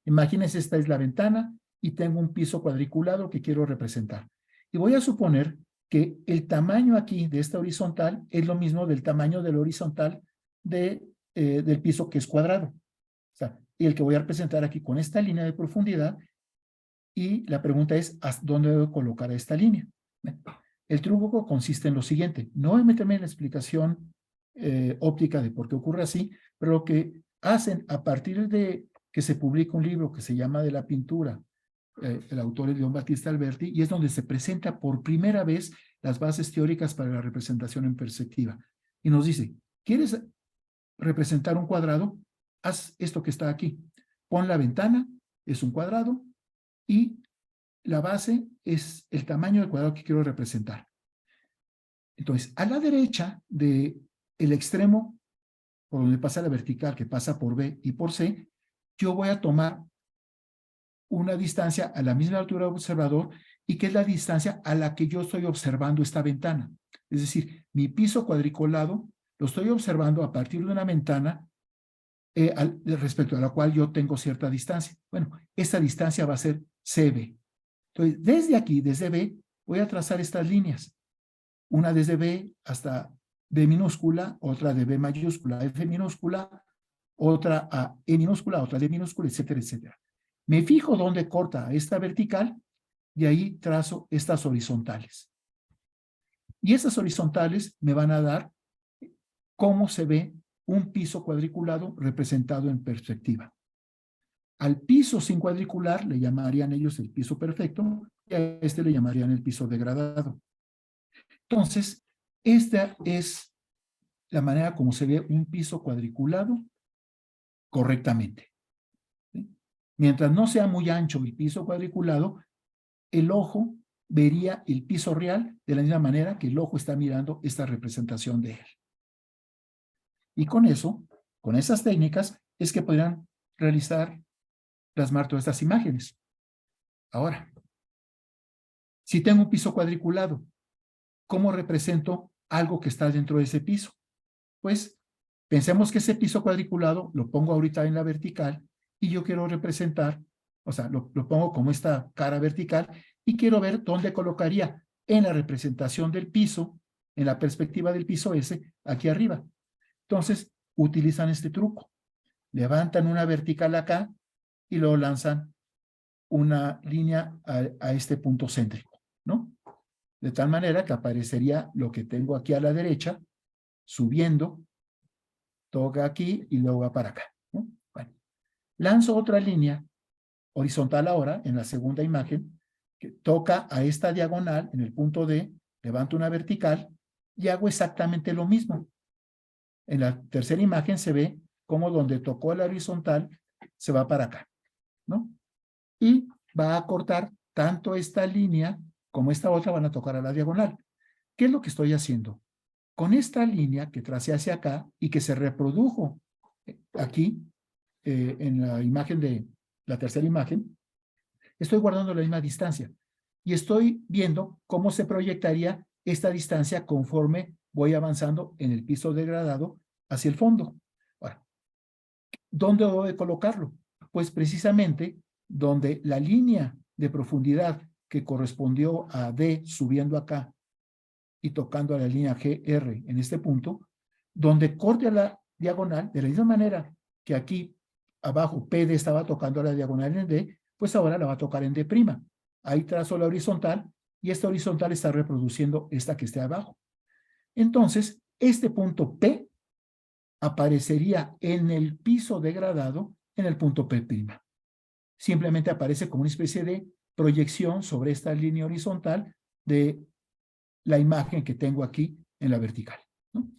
Speaker 3: Imagínense, esta es la ventana y tengo un piso cuadriculado que quiero representar. Y voy a suponer que el tamaño aquí de esta horizontal es lo mismo del tamaño del horizontal del piso que es cuadrado. O sea, y el que voy a representar aquí con esta línea de profundidad, y la pregunta es, ¿hasta dónde debo colocar esta línea? El truco consiste en lo siguiente. No voy a meterme en la explicación óptica de por qué ocurre así, pero lo que hacen a partir de que se publica un libro que se llama De la pintura, el autor es León Battista Alberti, y es donde se presenta por primera vez las bases teóricas para la representación en perspectiva. Y nos dice, ¿quieres representar un cuadrado? Haz esto que está aquí. Pon la ventana, es un cuadrado, y la base es el tamaño del cuadrado que quiero representar. Entonces, a la derecha del extremo por donde pasa la vertical, que pasa por B y por C, yo voy a tomar una distancia a la misma altura del observador y que es la distancia a la que yo estoy observando esta ventana. Es decir, mi piso cuadriculado lo estoy observando a partir de una ventana respecto a la cual yo tengo cierta distancia. Bueno, esta distancia va a ser CB. Entonces, desde aquí, desde B, voy a trazar estas líneas. Una desde B hasta B minúscula, otra de B mayúscula a F minúscula, otra a E minúscula, otra a D minúscula, etcétera, etcétera. Me fijo dónde corta esta vertical y ahí trazo estas horizontales. Y esas horizontales me van a dar cómo se ve un piso cuadriculado representado en perspectiva. Al piso sin cuadricular le llamarían ellos el piso perfecto y a este le llamarían el piso degradado. Entonces, esta es la manera como se ve un piso cuadriculado correctamente. ¿Sí? Mientras no sea muy ancho el piso cuadriculado, el ojo vería el piso real de la misma manera que el ojo está mirando esta representación de él. Y con eso, con esas técnicas, es que podrán plasmar todas estas imágenes. Ahora, si tengo un piso cuadriculado, ¿cómo represento algo que está dentro de ese piso? Pues, pensemos que ese piso cuadriculado lo pongo ahorita en la vertical y yo quiero representar, o sea, lo pongo como esta cara vertical y quiero ver dónde colocaría en la representación del piso, en la perspectiva del piso ese, aquí arriba. Entonces, utilizan este truco. Levantan una vertical acá y luego lanzan una línea a este punto céntrico, ¿no? De tal manera que aparecería lo que tengo aquí a la derecha, subiendo, toca aquí y luego va para acá, ¿no? Bueno, lanzo otra línea horizontal ahora, en la segunda imagen, que toca a esta diagonal, en el punto D, levanto una vertical y hago exactamente lo mismo. En la tercera imagen se ve cómo donde tocó la horizontal se va para acá, ¿no? Y va a cortar tanto esta línea como esta otra van a tocar a la diagonal. ¿Qué es lo que estoy haciendo? Con esta línea que tracé hacia acá y que se reprodujo aquí en la imagen de la tercera imagen, estoy guardando la misma distancia y estoy viendo cómo se proyectaría esta distancia conforme voy avanzando en el piso degradado hacia el fondo. Ahora, ¿dónde debo de colocarlo? Pues precisamente donde la línea de profundidad que correspondió a D subiendo acá y tocando a la línea GR en este punto, donde corte a la diagonal, de la misma manera que aquí abajo PD estaba tocando a la diagonal en D, pues ahora la va a tocar en D'. Ahí trazo la horizontal y esta horizontal está reproduciendo esta que esté abajo. Entonces, este punto P aparecería en el piso degradado en el punto P'. Simplemente aparece como una especie de proyección sobre esta línea horizontal de la imagen que tengo aquí en la vertical, ¿no?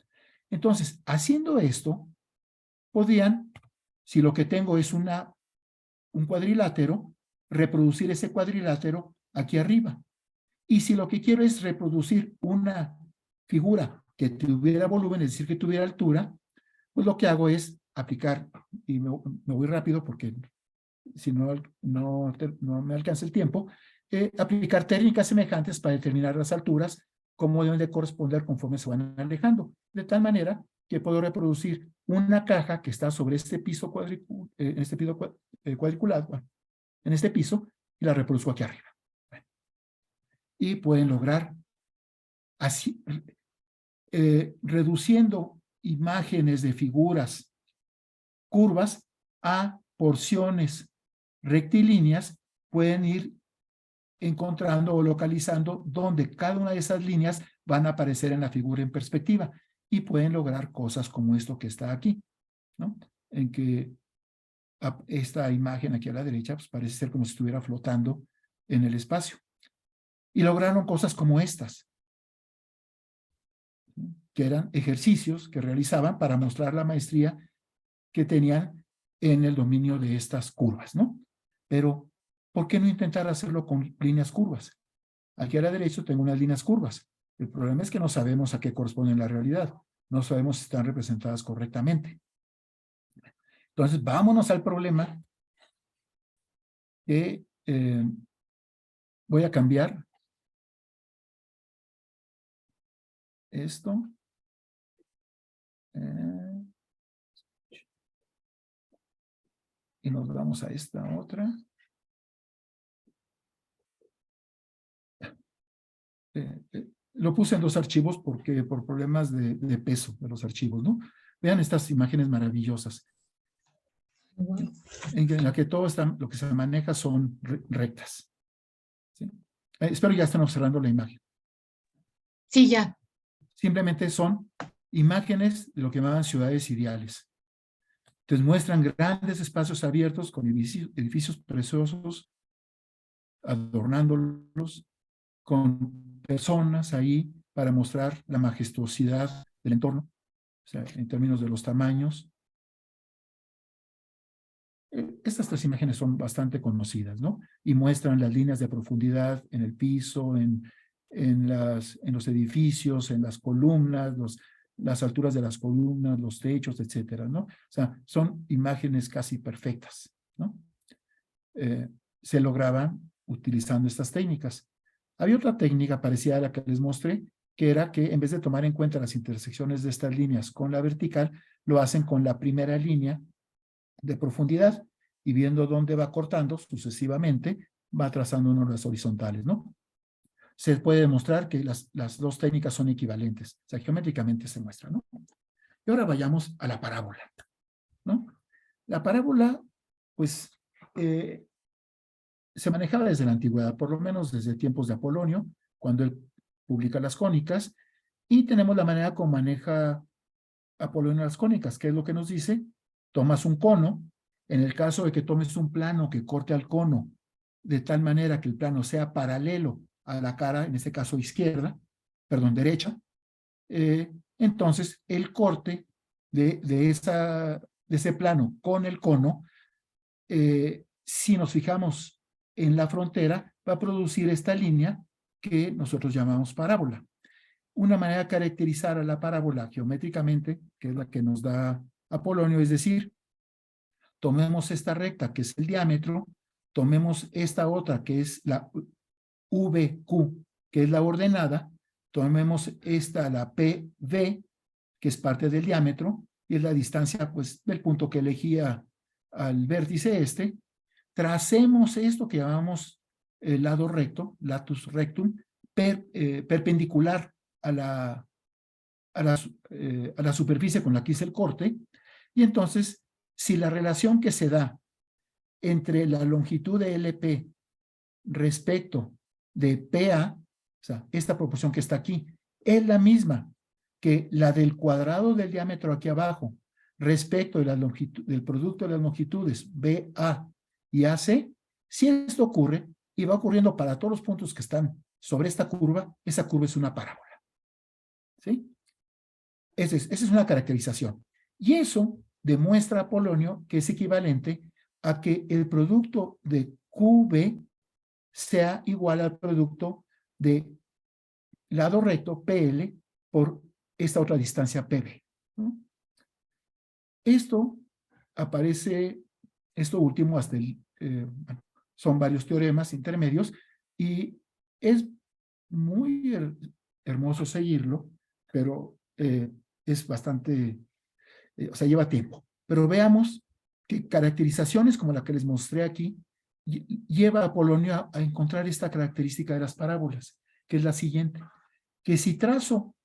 Speaker 3: Entonces, haciendo esto, podrían, si lo que tengo es un cuadrilátero, reproducir ese cuadrilátero aquí arriba. Y si lo que quiero es reproducir una figura que tuviera volumen, es decir, que tuviera altura, pues lo que hago es aplicar, y me voy rápido porque si no me alcanza el tiempo, aplicar técnicas semejantes para determinar las alturas, cómo deben de corresponder conforme se van alejando, de tal manera que puedo reproducir una caja que está sobre este piso cuadriculado, bueno, en este piso, y la reproduzco aquí arriba. Bueno, y pueden lograr así, reduciendo imágenes de figuras curvas a porciones rectilíneas, pueden ir encontrando o localizando donde cada una de esas líneas van a aparecer en la figura en perspectiva y pueden lograr cosas como esto que está aquí, ¿no? En que esta imagen aquí a la derecha pues parece ser como si estuviera flotando en el espacio. Y lograron cosas como estas, que eran ejercicios que realizaban para mostrar la maestría que tenían en el dominio de estas curvas, ¿no? Pero, ¿por qué no intentar hacerlo con líneas curvas? Aquí a la derecha tengo unas líneas curvas. El problema es que no sabemos a qué corresponden en la realidad. No sabemos si están representadas correctamente. Entonces, vámonos al problema que voy a cambiar esto. Y nos vamos a esta otra. Lo puse en 2 archivos porque por problemas de peso de los archivos, ¿no? Vean estas imágenes maravillosas.
Speaker 1: Bueno.
Speaker 3: en la que todo está, lo que se maneja son rectas. ¿Sí? Espero ya estén observando la imagen.
Speaker 1: Sí, ya.
Speaker 3: Simplemente son imágenes de lo que llamaban ciudades ideales. Entonces muestran grandes espacios abiertos con edificios preciosos, adornándolos, con personas ahí para mostrar la majestuosidad del entorno, o sea, en términos de los tamaños. Estas tres imágenes son bastante conocidas, ¿no? Y muestran las líneas de profundidad en el piso, en los edificios, en las columnas, las alturas de las columnas, los techos, etcétera, ¿no? O sea, son imágenes casi perfectas, ¿no? Se lograban utilizando estas técnicas. Había otra técnica parecida a la que les mostré, que era que en vez de tomar en cuenta las intersecciones de estas líneas con la vertical, lo hacen con la primera línea de profundidad y viendo dónde va cortando sucesivamente, va trazando uno las horizontales, ¿no? Se puede demostrar que las dos técnicas son equivalentes, o sea, geométricamente se muestra, ¿no? Y ahora vayamos a la parábola, ¿no? La parábola, pues, se manejaba desde la antigüedad, por lo menos desde tiempos de Apolonio, cuando él publica las cónicas, y tenemos la manera como maneja Apolonio las cónicas, que es lo que nos dice: tomas un cono, en el caso de que tomes un plano que corte al cono, de tal manera que el plano sea paralelo a la cara, en este caso izquierda, perdón, derecha, entonces el corte de ese plano con el cono, si nos fijamos en la frontera, va a producir esta línea que nosotros llamamos parábola. Una manera de caracterizar a la parábola geométricamente, que es la que nos da Apolonio, es decir, tomemos esta recta, que es el diámetro, tomemos esta otra, que es la VQ, que es la ordenada, tomemos esta, la PV, que es parte del diámetro, y es la distancia, pues, del punto que elegía al vértice este. Tracemos esto que llamamos el lado recto, latus rectum, perpendicular a la superficie con la que hice el corte, y entonces, si la relación que se da entre la longitud de LP respecto de PA, o sea, esta proporción que está aquí, es la misma que la del cuadrado del diámetro aquí abajo respecto de la longitud, del producto de las longitudes BA y AC, si esto ocurre, y va ocurriendo para todos los puntos que están sobre esa curva es una parábola. ¿Sí? Esa es una caracterización. Y eso demuestra a Apolonio que es equivalente a que el producto de QB sea igual al producto de lado recto PL por esta otra distancia PB, ¿no? Esto aparece, esto último hasta bueno, son varios teoremas intermedios y es muy hermoso seguirlo, pero es bastante, o sea, lleva tiempo. Pero veamos que caracterizaciones como la que les mostré aquí lleva a Apolonio a encontrar esta característica de las parábolas, que es la siguiente: que si trazo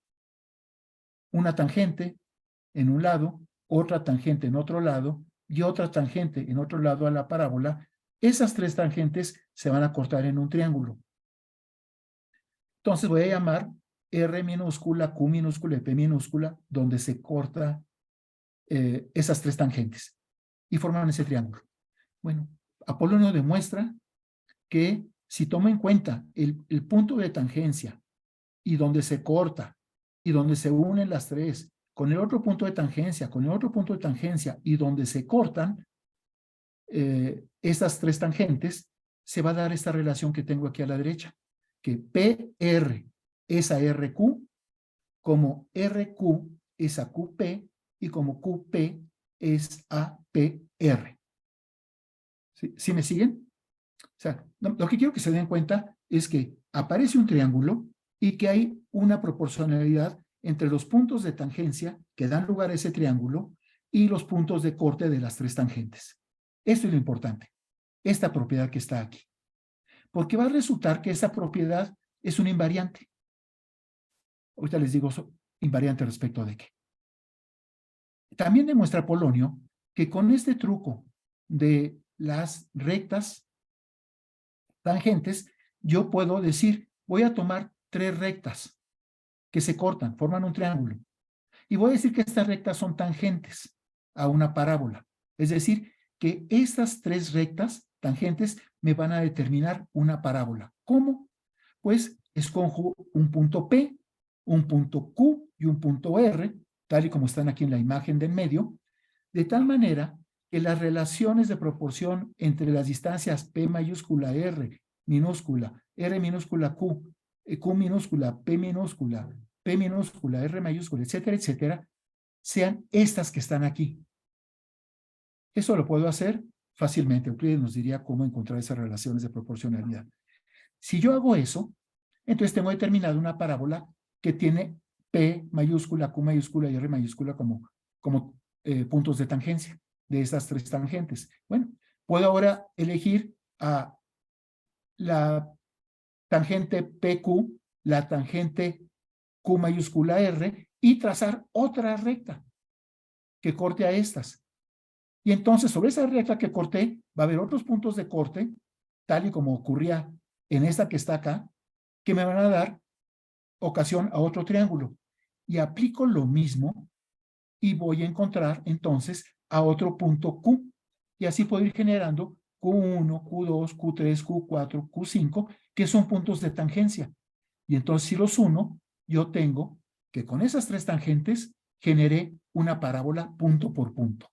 Speaker 3: una tangente en un lado, otra tangente en otro lado y otra tangente en otro lado a la parábola, esas tres tangentes se van a cortar en un triángulo. Entonces voy a llamar R minúscula, Q minúscula y P minúscula, donde se corta esas tres tangentes y forman ese triángulo. Bueno, Apolonio demuestra que si tomo en cuenta el punto de tangencia y donde se corta y donde se unen las tres con el otro punto de tangencia, con el otro punto de tangencia y donde se cortan estas tres tangentes, se va a dar esta relación que tengo aquí a la derecha, que PR es a RQ, como RQ es a QP y como QP es a PR. ¿Sí me siguen? O sea, lo que quiero que se den cuenta es que aparece un triángulo y que hay una proporcionalidad entre los puntos de tangencia que dan lugar a ese triángulo y los puntos de corte de las tres tangentes. Esto es lo importante, esta propiedad que está aquí. Porque va a resultar que esa propiedad es un invariante. Ahorita les digo invariante respecto de qué. También demuestra Apolonio que con este truco de las rectas tangentes, yo puedo decir, voy a tomar 3 rectas que se cortan, forman un triángulo. Y voy a decir que estas rectas son tangentes a una parábola. Es decir, que estas 3 rectas tangentes me van a determinar una parábola. ¿Cómo? Pues escojo un punto P, un punto Q y un punto R, tal y como están aquí en la imagen del medio, de tal manera que las relaciones de proporción entre las distancias P mayúscula R minúscula, R minúscula Q, Q minúscula, P minúscula, P minúscula, R mayúscula, etcétera, etcétera, sean estas que están aquí. Eso lo puedo hacer fácilmente. Euclides nos diría cómo encontrar esas relaciones de proporcionalidad. Si yo hago eso, entonces tengo determinada una parábola que tiene P mayúscula, Q mayúscula y R mayúscula como puntos de tangencia de estas 3 tangentes. Bueno, puedo ahora elegir a la tangente PQ, la tangente Q mayúscula R y trazar otra recta que corte a estas. Y entonces sobre esa recta que corté va a haber otros puntos de corte, tal y como ocurría en esta que está acá, que me van a dar ocasión a otro triángulo. Y aplico lo mismo y voy a encontrar entonces a otro punto Q. Y así puedo ir generando Q1, Q2, Q3, Q4, Q5, que son puntos de tangencia. Y entonces si los uno, yo tengo que con esas 3 tangentes generé una parábola punto por punto.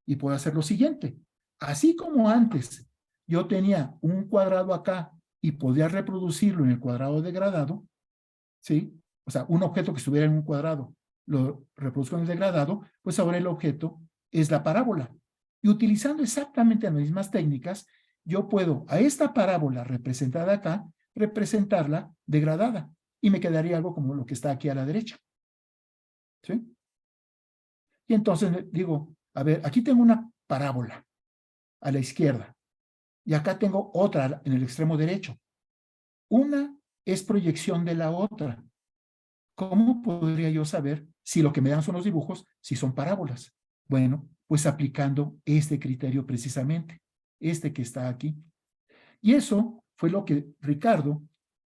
Speaker 3: Y puedo hacer lo siguiente. Así como antes yo tenía un cuadrado acá y podía reproducirlo en el cuadrado degradado, ¿sí? O sea, un objeto que estuviera en un cuadrado lo reproduzco en el degradado, pues ahora el objeto es la parábola. Y utilizando exactamente las mismas técnicas, yo puedo a esta parábola representada acá, representarla degradada. Y me quedaría algo como lo que está aquí a la derecha. ¿Sí? Y entonces digo, a ver, aquí tengo una parábola a la izquierda. Y acá tengo otra en el extremo derecho. Una es proyección de la otra. ¿Cómo podría yo saber si lo que me dan son los dibujos, si son parábolas? Bueno, pues aplicando este criterio precisamente, este que está aquí. Y eso fue lo que Ricardo,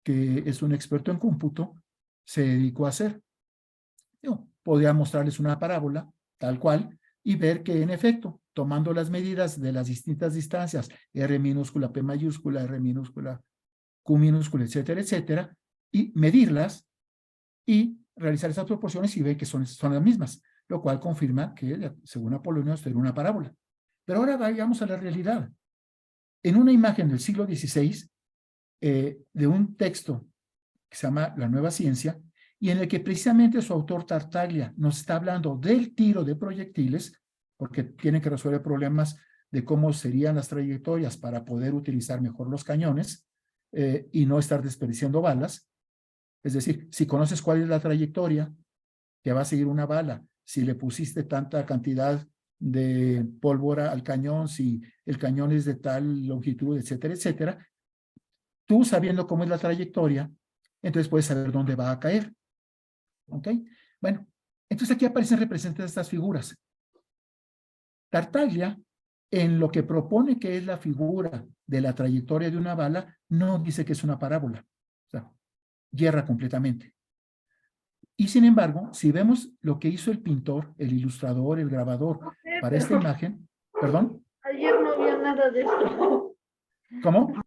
Speaker 3: que es un experto en cómputo, se dedicó a hacer. Yo podría mostrarles una parábola, tal cual, y ver que en efecto, tomando las medidas de las distintas distancias, R minúscula, P mayúscula, R minúscula, Q minúscula, etcétera, etcétera, y medirlas, y realizar esas proporciones y ve que son las mismas, lo cual confirma que, según Apolonio, esto era una parábola. Pero ahora vayamos a la realidad. En una imagen del siglo XVI, de un texto que se llama La Nueva Ciencia, y en el que precisamente su autor Tartaglia nos está hablando del tiro de proyectiles, porque tiene que resolver problemas de cómo serían las trayectorias para poder utilizar mejor los cañones y no estar desperdiciando balas. Es decir, si conoces cuál es la trayectoria que va a seguir una bala, si le pusiste tanta cantidad de pólvora al cañón, si el cañón es de tal longitud, etcétera, etcétera, tú sabiendo cómo es la trayectoria, entonces puedes saber dónde va a caer. ¿Ok? Bueno, entonces aquí aparecen representadas estas figuras. Tartaglia, en lo que propone que es la figura de la trayectoria de una bala, no dice que es una parábola. O sea, yerra completamente. Y sin embargo, si vemos lo que hizo el pintor, el ilustrador, el grabador para esta imagen, ¿perdón?
Speaker 4: Ayer no había nada de esto.
Speaker 3: ¿Cómo?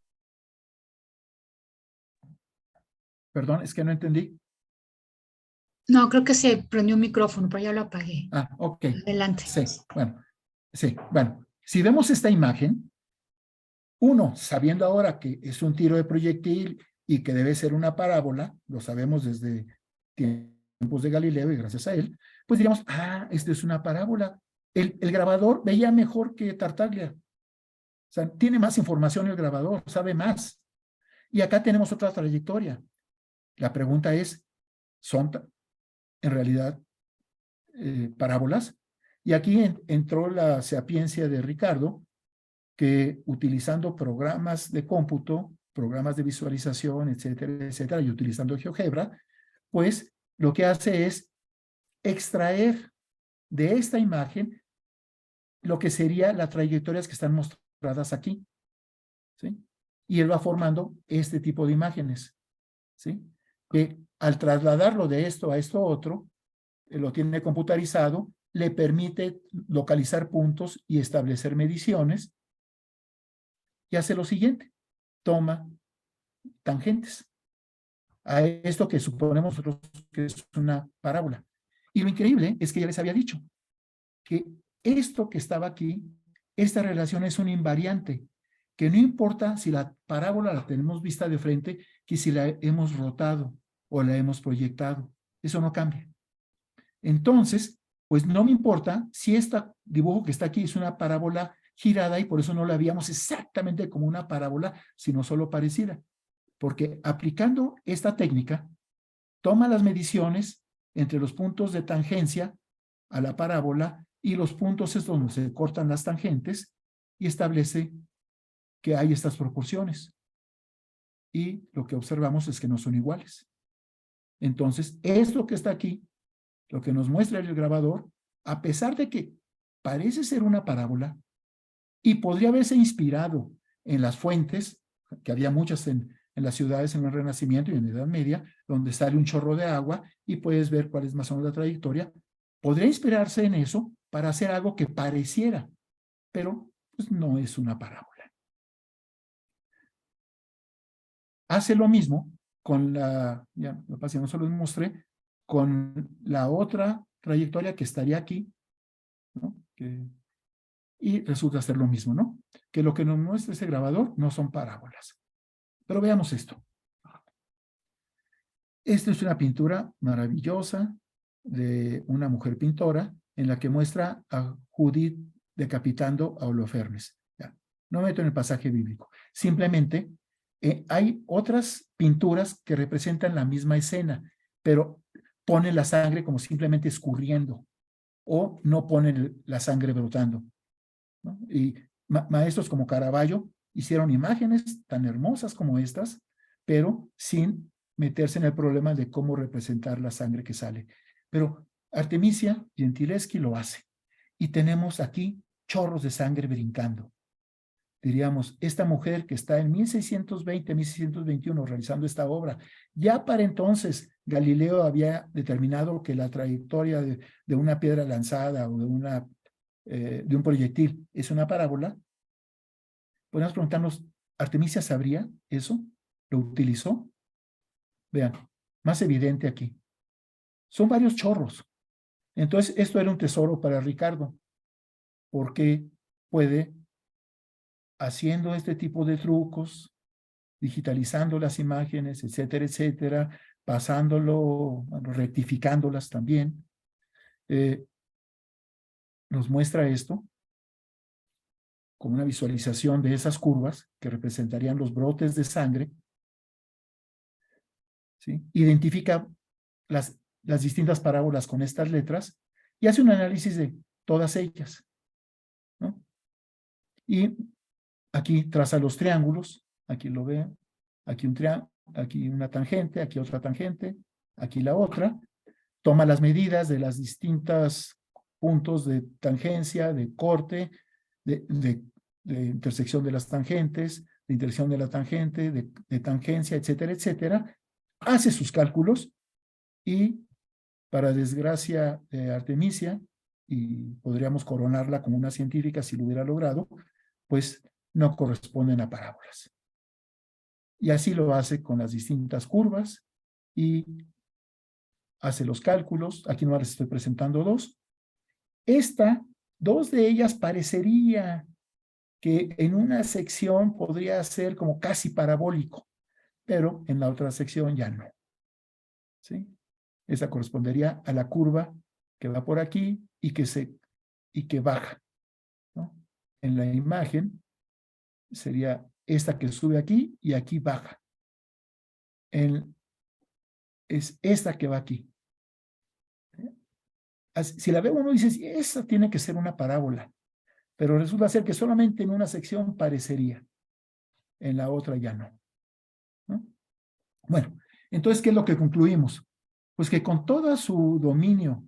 Speaker 3: Perdón, es que no entendí.
Speaker 1: No, creo que se prendió un micrófono, pero ya lo apagué.
Speaker 3: Ah, ok.
Speaker 1: Adelante.
Speaker 3: Sí, bueno. Si vemos esta imagen, uno, sabiendo ahora que es un tiro de proyectil y que debe ser una parábola, lo sabemos desde tiempos de Galileo y gracias a él, pues diríamos, esto es una parábola. El grabador veía mejor que Tartaglia. O sea, tiene más información el grabador, sabe más. Y acá tenemos otra trayectoria. La pregunta es, ¿son en realidad parábolas? Y aquí entró la sapiencia de Ricardo, que utilizando programas de cómputo, programas de visualización, etcétera, etcétera, y utilizando GeoGebra, pues lo que hace es extraer de esta imagen lo que sería las trayectorias que están mostradas aquí, ¿sí? Y él va formando este tipo de imágenes, ¿sí? Que al trasladarlo de esto a esto otro, lo tiene computarizado, le permite localizar puntos y establecer mediciones, y hace lo siguiente, toma tangentes a esto que suponemos nosotros que es una parábola. Y lo increíble es que ya les había dicho que esto que estaba aquí, esta relación es un invariante, que no importa si la parábola la tenemos vista de frente, que si la hemos rotado o la hemos proyectado, eso no cambia. Entonces, pues no me importa si este dibujo que está aquí es una parábola girada y por eso no la veíamos exactamente como una parábola, sino solo parecida. Porque aplicando esta técnica, toma las mediciones entre los puntos de tangencia a la parábola y los puntos es donde se cortan las tangentes y establece que hay estas proporciones. Y lo que observamos es que no son iguales. Entonces, esto que está aquí, lo que nos muestra el grabador, a pesar de que parece ser una parábola y podría haberse inspirado en las fuentes, que había muchas en las ciudades en el Renacimiento y en la Edad Media, donde sale un chorro de agua y puedes ver cuál es más o menos la trayectoria, podría inspirarse en eso para hacer algo que pareciera, pero pues, no es una parábola. Hace lo mismo con la, ya lo pasé, no solo les mostré, con la otra trayectoria que estaría aquí, ¿no? Y resulta ser lo mismo, ¿no? Que lo que nos muestra ese grabador no son parábolas. Pero veamos esto. Esta es una pintura maravillosa de una mujer pintora en la que muestra a Judith decapitando a Holofernes. Ya. No me meto en el pasaje bíblico. Simplemente hay otras pinturas que representan la misma escena, pero ponen la sangre como simplemente escurriendo o no ponen la sangre brotando, ¿no? Y maestros como Caravaggio hicieron imágenes tan hermosas como estas, pero sin meterse en el problema de cómo representar la sangre que sale. Pero Artemisia Gentileschi lo hace. Y tenemos aquí chorros de sangre brincando. Diríamos, esta mujer que está en 1620, 1621 realizando esta obra, ya para entonces Galileo había determinado que la trayectoria de una piedra lanzada o de un proyectil es una parábola. Podemos preguntarnos, ¿Artemisia sabría eso? ¿Lo utilizó? Vean, más evidente aquí. Son varios chorros. Entonces, esto era un tesoro para Ricardo, porque puede, haciendo este tipo de trucos, digitalizando las imágenes, etcétera, etcétera, pasándolo, bueno, rectificándolas también, nos muestra esto como una visualización de esas curvas que representarían los brotes de sangre, ¿sí? Identifica las distintas parábolas con estas letras y hace un análisis de todas ellas, ¿no? Y aquí traza los triángulos, aquí lo ven, aquí un triángulo, aquí una tangente, aquí otra tangente, aquí la otra, toma las medidas de las distintas puntos de tangencia, de corte, de intersección de las tangentes, de intersección de la tangente, de tangencia, etcétera, etcétera, hace sus cálculos y, para desgracia de Artemisia, y podríamos coronarla como una científica si lo hubiera logrado, pues no corresponden a parábolas. Y así lo hace con las distintas curvas y hace los cálculos. Aquí no les estoy presentando dos. Dos de ellas parecería que en una sección podría ser como casi parabólico, pero en la otra sección ya no. ¿Sí? Esa correspondería a la curva que va por aquí y que baja, ¿no? En la imagen sería esta que sube aquí y aquí baja. Es esta que va aquí. Si la ve uno dice, esa tiene que ser una parábola, pero resulta ser que solamente en una sección parecería, en la otra ya no, ¿no? Bueno, entonces, ¿qué es lo que concluimos? Pues que con todo su dominio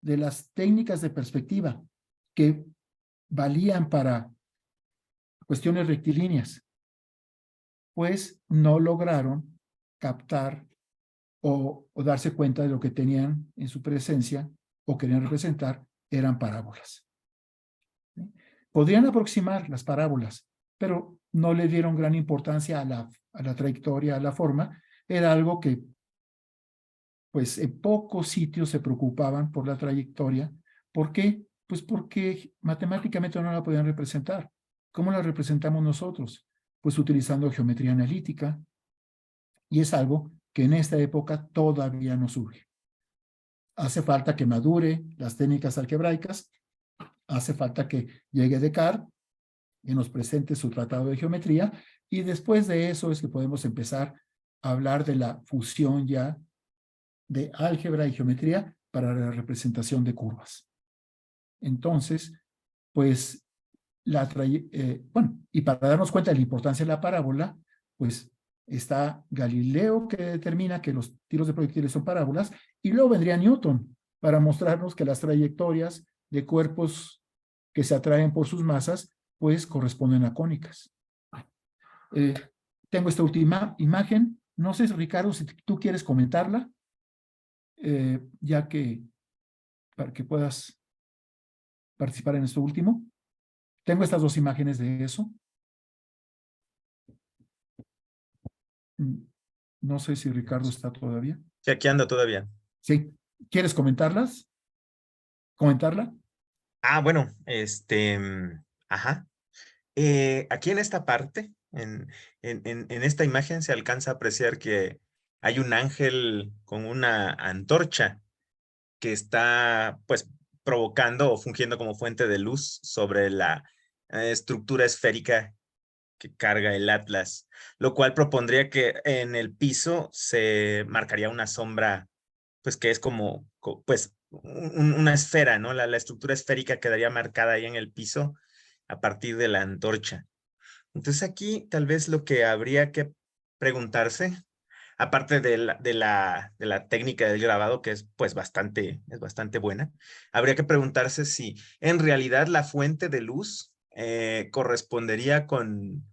Speaker 3: de las técnicas de perspectiva, que valían para cuestiones rectilíneas, pues no lograron captar o darse cuenta de lo que tenían en su presencia o querían representar eran parábolas. ¿Sí? Podrían aproximar las parábolas, pero no le dieron gran importancia a la trayectoria, a la forma. Era algo que, pues, en pocos sitios se preocupaban por la trayectoria. ¿Por qué? Pues porque matemáticamente no la podían representar. ¿Cómo la representamos nosotros? Pues utilizando geometría analítica, y es algo que en esta época todavía no surge. Hace falta que madure las técnicas algebraicas, hace falta que llegue Descartes y nos presente su tratado de geometría, y después de eso es que podemos empezar a hablar de la fusión ya de álgebra y geometría para la representación de curvas. Entonces, pues, bueno, y para darnos cuenta de la importancia de la parábola, pues está Galileo, que determina que los tiros de proyectiles son parábolas, y luego vendría Newton para mostrarnos que las trayectorias de cuerpos que se atraen por sus masas pues corresponden a cónicas. Tengo esta última imagen. No sé, Ricardo, si tú quieres comentarla, ya que para que puedas participar en esto último. Tengo estas dos imágenes de eso. No sé si Ricardo está todavía.
Speaker 5: Sí, aquí anda todavía.
Speaker 3: Sí. ¿Quieres comentarlas? ¿Comentarla?
Speaker 5: Ah, bueno, ajá. Aquí en esta parte, en esta imagen se alcanza a apreciar que hay un ángel con una antorcha que está, pues, provocando o fungiendo como fuente de luz sobre la estructura esférica que carga el Atlas, lo cual propondría que en el piso se marcaría una sombra, pues que es como, pues, una esfera, ¿no? La estructura esférica quedaría marcada ahí en el piso a partir de la antorcha. Entonces aquí tal vez lo que habría que preguntarse, aparte de la técnica del grabado, que es pues bastante buena, habría que preguntarse si en realidad la fuente de luz correspondería con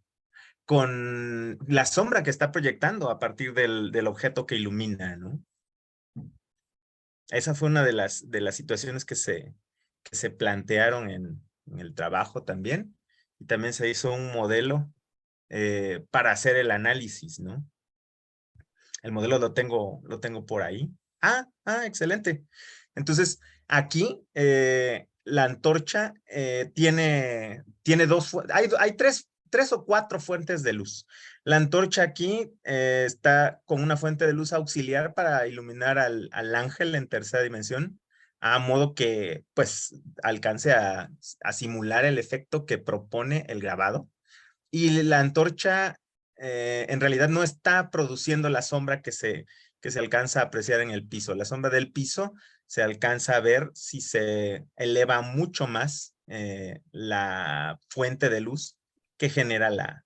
Speaker 5: la sombra que está proyectando a partir del objeto que ilumina, ¿no? Esa fue una de las situaciones que se plantearon en el trabajo también. Y también se hizo un modelo para hacer el análisis, ¿no? El modelo lo tengo por ahí. Excelente. Entonces, aquí la antorcha tiene hay tres o cuatro fuentes de luz. La antorcha aquí está con una fuente de luz auxiliar para iluminar al ángel en tercera dimensión, a modo que pues alcance a simular el efecto que propone el grabado. Y la antorcha en realidad no está produciendo la sombra que se alcanza a apreciar en el piso. La sombra del piso se alcanza a ver si se eleva mucho más la fuente de luz que genera la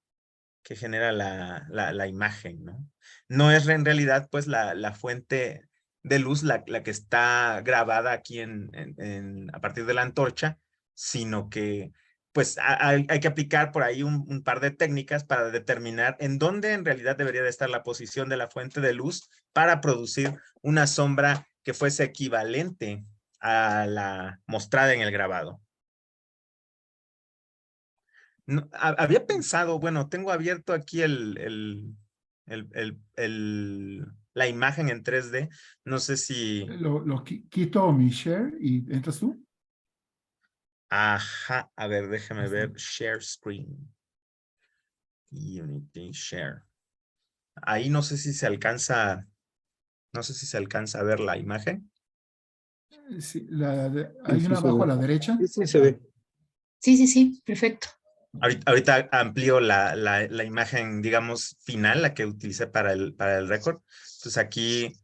Speaker 5: imagen, ¿no? No es en realidad pues la fuente de luz la que está grabada aquí a partir de la antorcha, sino que pues hay que aplicar por ahí un par de técnicas para determinar en dónde en realidad debería de estar la posición de la fuente de luz para producir una sombra que fuese equivalente a la mostrada en el grabado. No, había pensado, bueno, tengo abierto aquí la imagen en 3D. No sé si...
Speaker 3: Quito mi share y entras tú.
Speaker 5: Ajá, a ver, déjame ver. Share screen. Unity share. Ahí no sé si se alcanza a ver la imagen.
Speaker 3: Sí, hay una
Speaker 2: se
Speaker 3: abajo
Speaker 2: ve.
Speaker 3: a la derecha.
Speaker 2: Sí, se ve.
Speaker 1: Sí, perfecto.
Speaker 5: Ahorita amplío la imagen, digamos, final, la que utilicé para el récord. Entonces aquí,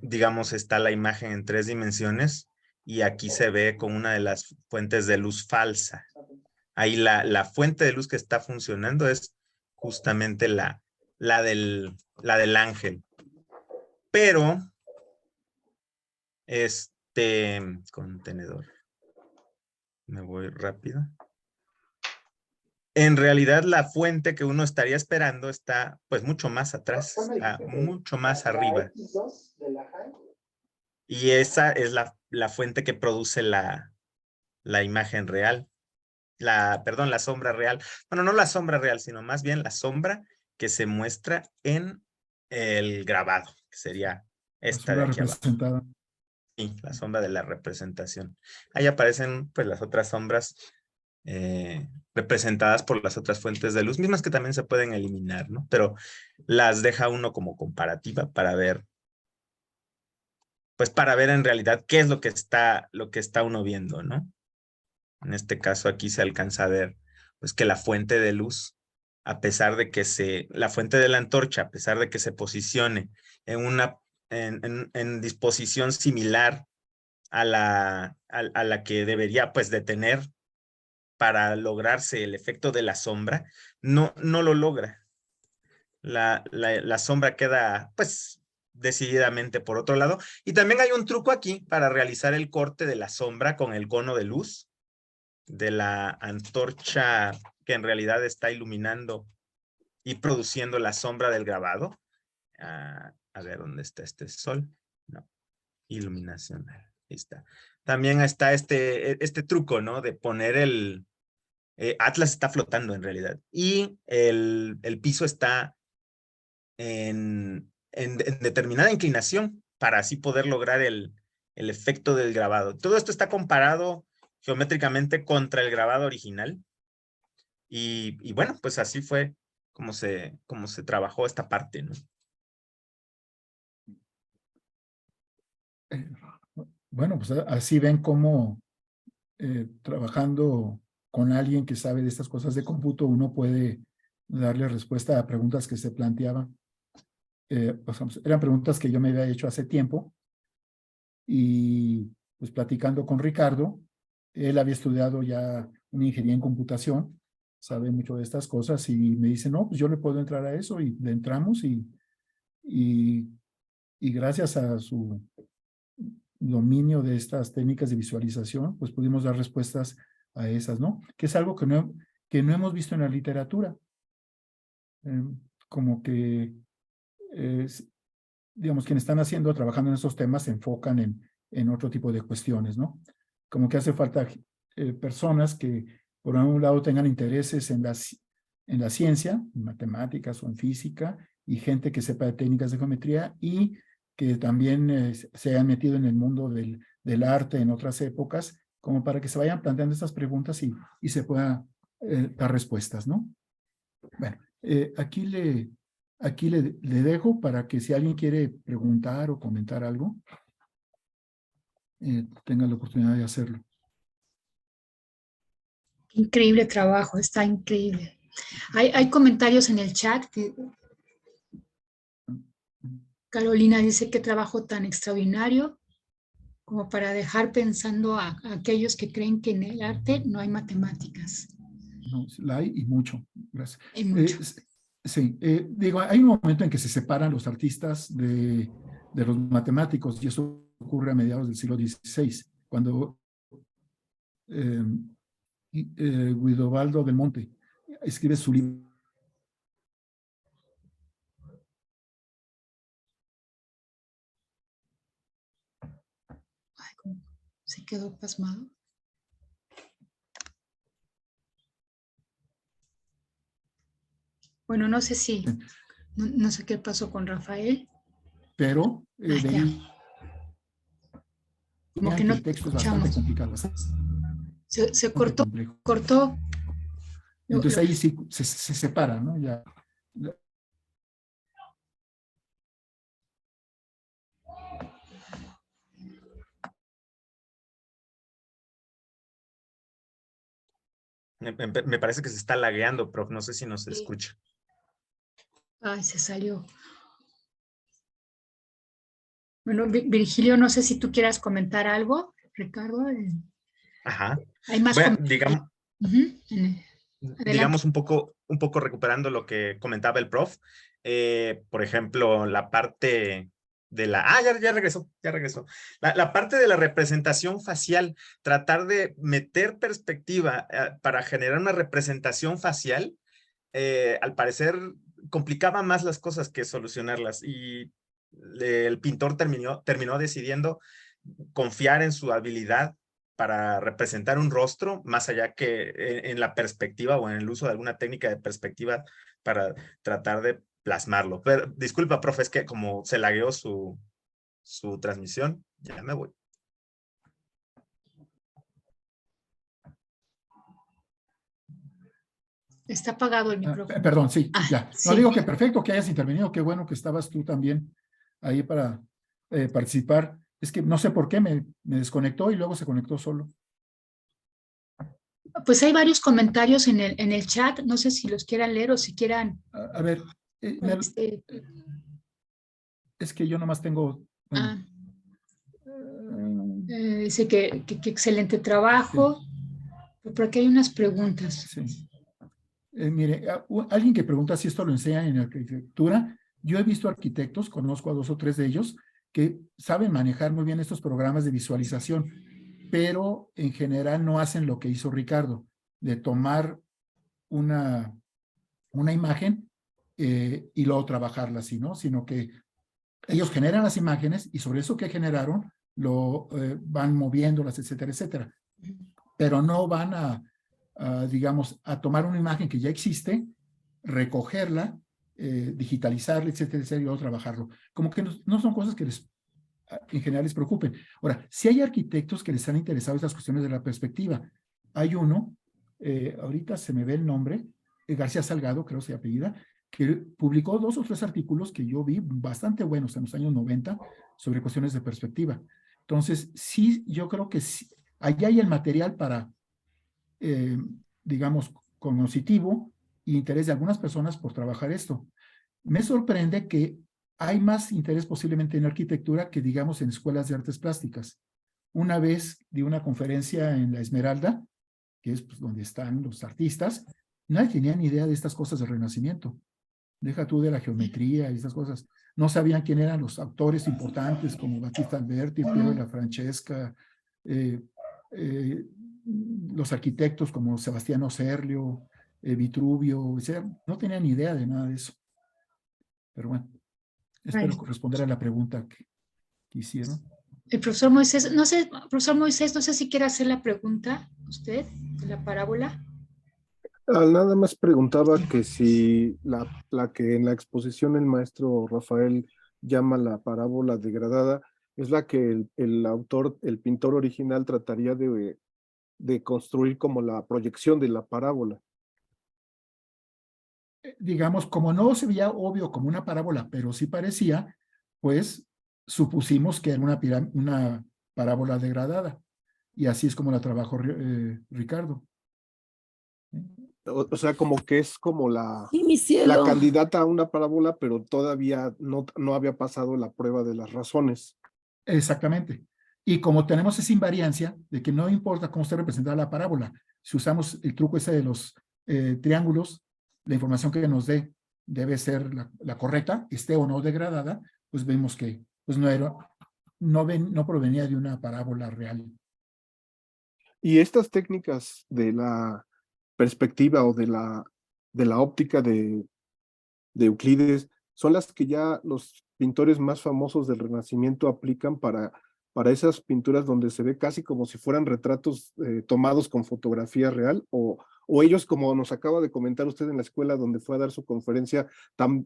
Speaker 5: digamos, está la imagen en 3 dimensiones y aquí se ve con una de las fuentes de luz falsa. Ahí la fuente de luz que está funcionando es justamente la del ángel. Pero, contenedor. Me voy rápido. En realidad la fuente que uno estaría esperando está pues mucho más atrás, está mucho más arriba. Y esa es la fuente que produce la imagen real. Perdón, la sombra real. Bueno, no la sombra real, sino más bien la sombra que se muestra en el grabado, que sería esta de aquí abajo.
Speaker 3: Representada.
Speaker 5: Sí, la sombra de la representación. Ahí aparecen pues las otras sombras representadas por las otras fuentes de luz, mismas que también se pueden eliminar, ¿no? Pero las deja uno como comparativa para ver, pues para ver en realidad qué es lo que está uno viendo, ¿no? En este caso aquí se alcanza a ver pues que la fuente de luz, a pesar de que la fuente de la antorcha, a pesar de que se posicione en disposición similar a la que debería pues de tener para lograrse el efecto de la sombra, no lo logra. La sombra queda pues decididamente por otro lado. Y también hay un truco aquí para realizar el corte de la sombra con el cono de luz de la antorcha que en realidad está iluminando y produciendo la sombra del grabado. A ver, ¿dónde está este sol? No, iluminación. Ahí está. También está este truco, ¿no? De poner Atlas está flotando en realidad. Y el piso está en determinada inclinación para así poder lograr el efecto del grabado. Todo esto está comparado geométricamente contra el grabado original. Y bueno, pues así fue como se trabajó esta parte, ¿no?
Speaker 3: Bueno, pues así ven cómo trabajando con alguien que sabe de estas cosas de cómputo, uno puede darle respuesta a preguntas que se planteaban. Pues, eran preguntas que yo me había hecho hace tiempo y pues platicando con Ricardo, él había estudiado ya una ingeniería en computación, sabe mucho de estas cosas y me dice, no, pues yo le puedo entrar a eso y le entramos y gracias a su dominio de estas técnicas de visualización, pues pudimos dar respuestas a esas, ¿no? Que es algo que no hemos visto en la literatura. Como que, digamos, quienes están trabajando en esos temas se enfocan en otro tipo de cuestiones, ¿no? Como que hace falta personas que, por un lado, tengan intereses en la ciencia, en matemáticas o en física, y gente que sepa de técnicas de geometría y que también se hayan metido en el mundo del arte en otras épocas, como para que se vayan planteando estas preguntas y se pueda dar respuestas, ¿no? Bueno, aquí le dejo para que si alguien quiere preguntar o comentar algo, tenga la oportunidad de hacerlo.
Speaker 1: Increíble trabajo, está increíble. Hay comentarios en el chat. Carolina dice qué trabajo tan extraordinario, como para dejar pensando a aquellos que creen que en el arte no hay matemáticas.
Speaker 3: No, la hay y mucho. Gracias.
Speaker 1: Hay mucho.
Speaker 3: Sí, digo, hay un momento en que se separan los artistas de los matemáticos y eso ocurre a mediados del siglo XVI, cuando Guidobaldo del Monte escribe su libro.
Speaker 1: Ay, ¿cómo se quedó pasmado? Bueno, no sé si, no sé qué pasó con Rafael.
Speaker 3: Pero
Speaker 1: como que no
Speaker 3: el texto es
Speaker 1: escuchamos.
Speaker 3: bastante complicado.
Speaker 1: Se cortó.
Speaker 3: Entonces ahí sí se separa, ¿no? Ya.
Speaker 5: Me parece que se está lagueando, prof. No sé si nos escucha.
Speaker 1: Ay, se salió. Bueno, Virgilio, no sé si tú quieras comentar algo, Ricardo.
Speaker 5: Ajá.
Speaker 1: Hay más
Speaker 5: bueno, digamos un poco recuperando lo que comentaba el prof. Por ejemplo, la parte ya regresó. La parte de la representación facial, tratar de meter perspectiva para generar una representación facial, al parecer complicaba más las cosas que solucionarlas, y el pintor terminó decidiendo confiar en su habilidad para representar un rostro, más allá que en la perspectiva o en el uso de alguna técnica de perspectiva para tratar de plasmarlo. Pero disculpa, profe, es que como se lagueó su transmisión, ya me voy.
Speaker 1: Está apagado el micrófono.
Speaker 3: Perdón, sí, ya. No,
Speaker 1: sí.
Speaker 3: digo que perfecto que hayas intervenido, qué bueno que estabas tú también ahí para participar. Es que no sé por qué me desconectó y luego se conectó solo.
Speaker 1: Pues hay varios comentarios en el chat, no sé si los quieran leer o si quieran.
Speaker 3: A ver, es que yo nomás tengo... Bueno,
Speaker 1: dice que excelente trabajo. Sí. Por aquí hay unas preguntas.
Speaker 3: Sí. Mire, alguien que pregunta si esto lo enseñan en arquitectura. Yo he visto arquitectos, conozco a 2 o 3 de ellos, que saben manejar muy bien estos programas de visualización, pero en general no hacen lo que hizo Ricardo, de tomar una imagen y luego trabajarla así, ¿no? Sino que ellos generan las imágenes y sobre eso que generaron lo van moviéndolas, etcétera, etcétera. Pero no van digamos, a tomar una imagen que ya existe, recogerla, digitalizarla, etcétera, etcétera, y luego trabajarlo. Como que no son cosas que en general les preocupen. Ahora, si hay arquitectos que les han interesado estas cuestiones de la perspectiva. Hay uno, ahorita se me ve el nombre, García Salgado, creo se apellida, que publicó 2 o 3 artículos que yo vi bastante buenos en los años 90 sobre cuestiones de perspectiva. Entonces, sí, yo creo que sí, allá hay el material para, digamos, cognitivo e interés de algunas personas por trabajar esto. Me sorprende que hay más interés posiblemente en arquitectura que, digamos, en escuelas de artes plásticas. Una vez di una conferencia en La Esmeralda, que es pues, donde están los artistas, nadie tenía ni idea de estas cosas del Renacimiento. Deja tú de la geometría y estas cosas. No sabían quién eran los autores importantes como Battista Alberti, Piero de la Francesca, los arquitectos como Sebastiano Serlio, Vitruvio, o sea, no tenían ni idea de nada de eso. Pero bueno, espero responder a la pregunta que hicieron.
Speaker 1: El profesor Moisés, no sé si quiere hacer la pregunta usted de la parábola.
Speaker 2: Nada más preguntaba que si la que en la exposición el maestro Rafael llama la parábola degradada es la que el autor, el pintor original trataría de construir como la proyección de la parábola.
Speaker 3: Digamos, como no se veía obvio como una parábola, pero sí parecía, pues supusimos que era una parábola degradada. Y así es como la trabajó Ricardo.
Speaker 2: O sea, como que es como la candidata a una parábola, pero todavía no había pasado la prueba de las razones.
Speaker 3: Exactamente. Y como tenemos esa invariancia de que no importa cómo esté representada la parábola, si usamos el truco ese de los triángulos, la información que nos dé debe ser la correcta, esté o no degradada, pues vemos que pues no provenía de una parábola real.
Speaker 2: Y estas técnicas de la perspectiva o de la óptica de Euclides son las que ya los pintores más famosos del Renacimiento aplican para esas pinturas donde se ve casi como si fueran retratos tomados con fotografía real, o ellos, como nos acaba de comentar usted en la escuela donde fue a dar su conferencia,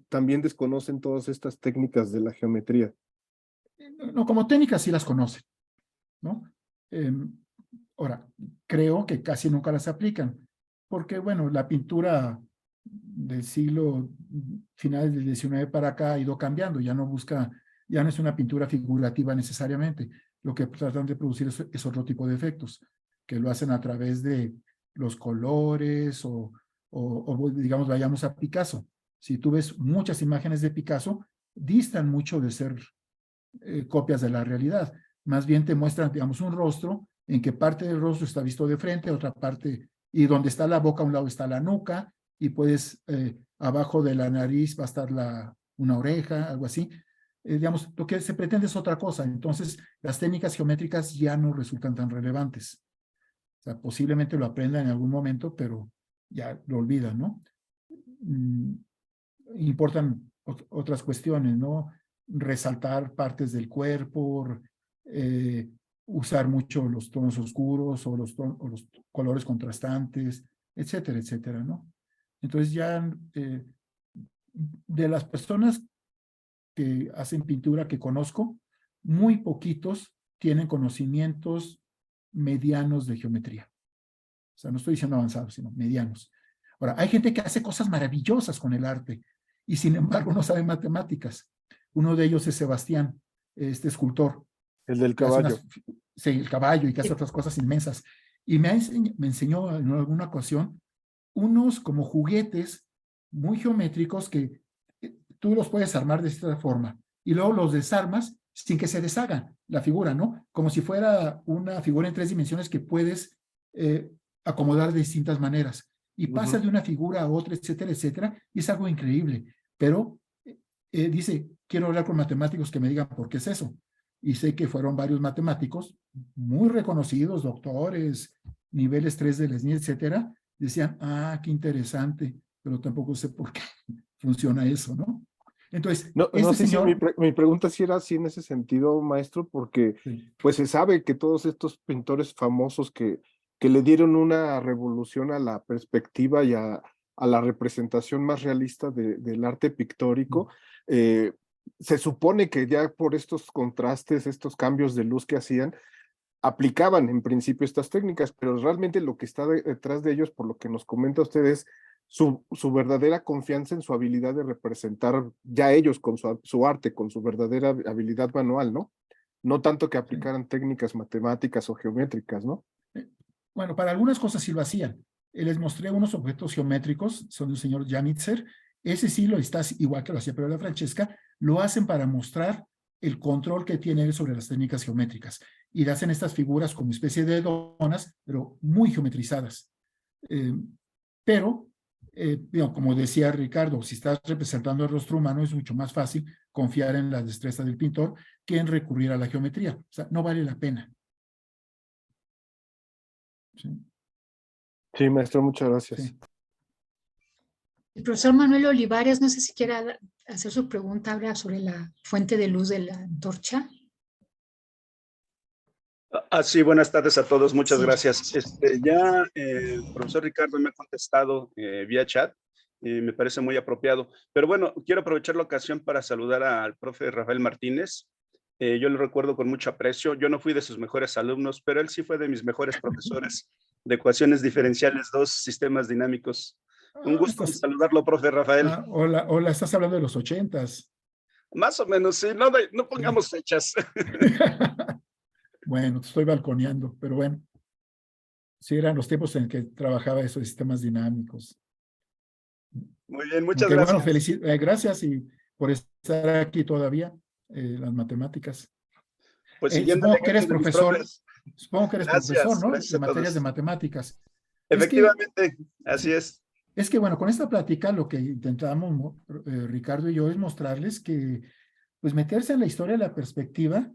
Speaker 2: también desconocen todas estas técnicas de la geometría.
Speaker 3: No, como técnicas sí las conocen, ¿no? Ahora, creo que casi nunca las aplican, porque, bueno, la pintura del siglo finales del XIX para acá ha ido cambiando, ya no es una pintura figurativa necesariamente, lo que tratan de producir es otro tipo de efectos, que lo hacen a través de los colores o digamos, vayamos a Picasso. Si tú ves muchas imágenes de Picasso, distan mucho de ser copias de la realidad, más bien te muestran, digamos, un rostro en que parte del rostro está visto de frente, otra parte, y donde está la boca, a un lado está la nuca, y puedes, abajo de la nariz va a estar una oreja, algo así. digamos, lo que se pretende es otra cosa. Entonces, las técnicas geométricas ya no resultan tan relevantes. O sea, posiblemente lo aprendan en algún momento, pero ya lo olvidan, ¿no? Importan otras cuestiones, ¿no? Resaltar partes del cuerpo, usar mucho los tonos oscuros o los colores contrastantes, etcétera, etcétera, ¿no? Entonces ya de las personas que hacen pintura que conozco, muy poquitos tienen conocimientos medianos de geometría. O sea, no estoy diciendo avanzados, sino medianos. Ahora, hay gente que hace cosas maravillosas con el arte y sin embargo no sabe matemáticas. Uno de ellos es Sebastián, este escultor.
Speaker 2: El del caballo.
Speaker 3: Sí, el caballo, y que hace otras cosas inmensas. Y me enseñó en alguna ocasión unos como juguetes muy geométricos que tú los puedes armar de esta forma y luego los desarmas sin que se deshagan la figura, ¿no? Como si fuera una figura en 3 dimensiones que puedes acomodar de distintas maneras. Y pasa de una figura a otra, etcétera, etcétera, y es algo increíble. Pero dice, quiero hablar con matemáticos que me digan por qué es eso. Y sé que fueron varios matemáticos muy reconocidos, doctores, niveles 3 del SNI, etcétera, decían, qué interesante, pero tampoco sé por qué funciona eso, ¿no? Entonces,
Speaker 2: no sé si mi pregunta sí era así en ese sentido, maestro, porque pues se sabe que todos estos pintores famosos que le dieron una revolución a la perspectiva y a la representación más realista del arte pictórico, se supone que ya por estos contrastes, estos cambios de luz que hacían, aplicaban en principio estas técnicas, pero realmente lo que está detrás de ellos, por lo que nos comenta usted, es su verdadera confianza en su habilidad de representar ya ellos con su arte, con su verdadera habilidad manual, ¿no? No tanto que aplicaran técnicas matemáticas o geométricas, ¿no?
Speaker 3: Bueno, para algunas cosas sí lo hacían. Les mostré unos objetos geométricos, son del señor Janitzer. Ese sí lo está igual que lo hacía Pedro de la Francesca, lo hacen para mostrar el control que tiene él sobre las técnicas geométricas. Y hacen estas figuras como especie de donas, pero muy geometrizadas. Pero, como decía Ricardo, si estás representando el rostro humano es mucho más fácil confiar en la destreza del pintor que en recurrir a la geometría. O sea, no vale la pena.
Speaker 2: Sí, maestro, muchas gracias.
Speaker 3: Sí.
Speaker 1: El profesor Manuel Olivares, no sé si quiera hacer su pregunta ahora sobre la fuente de luz de la antorcha.
Speaker 6: Sí, buenas tardes a todos, muchas gracias. Ya el profesor Ricardo me ha contestado vía chat y me parece muy apropiado. Pero bueno, quiero aprovechar la ocasión para saludar al profe Rafael Martínez. Yo lo recuerdo con mucho aprecio. Yo no fui de sus mejores alumnos, pero él sí fue de mis mejores profesores de ecuaciones diferenciales 2, sistemas dinámicos. Un gusto saludarlo, profe Rafael.
Speaker 3: Hola, estás hablando de los 80s.
Speaker 6: Más o menos, sí, no pongamos fechas.
Speaker 3: Bueno, te estoy balconeando, pero bueno. Sí, eran los tiempos en que trabajaba esos sistemas dinámicos.
Speaker 6: Muy bien, muchas gracias.
Speaker 3: Bueno, gracias y por estar aquí todavía, las matemáticas.
Speaker 6: Pues
Speaker 3: supongo que eres profesor, ¿no?
Speaker 6: Gracias
Speaker 3: de materias de matemáticas.
Speaker 6: Efectivamente, así es.
Speaker 3: Es que, bueno, con esta plática lo que intentamos, Ricardo y yo, es mostrarles que, pues, meterse en la historia de la perspectiva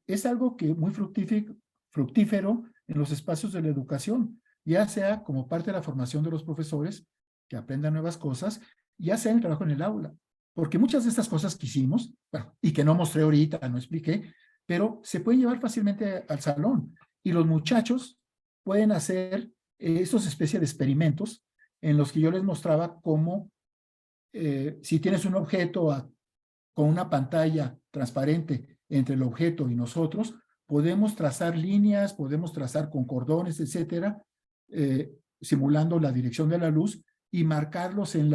Speaker 3: es algo que muy fructífero en los espacios de la educación, ya sea como parte de la formación de los profesores, que aprendan nuevas cosas, ya sea en el trabajo en el aula. Porque muchas de estas cosas que hicimos, bueno, y que no mostré ahorita, no expliqué, pero se pueden llevar fácilmente al salón. Y los muchachos pueden hacer estos especies de experimentos en los que yo les mostraba cómo si tienes un objeto con una pantalla transparente entre el objeto y nosotros, podemos trazar líneas, podemos trazar con cordones, etcétera, simulando la dirección de la luz y marcarlos en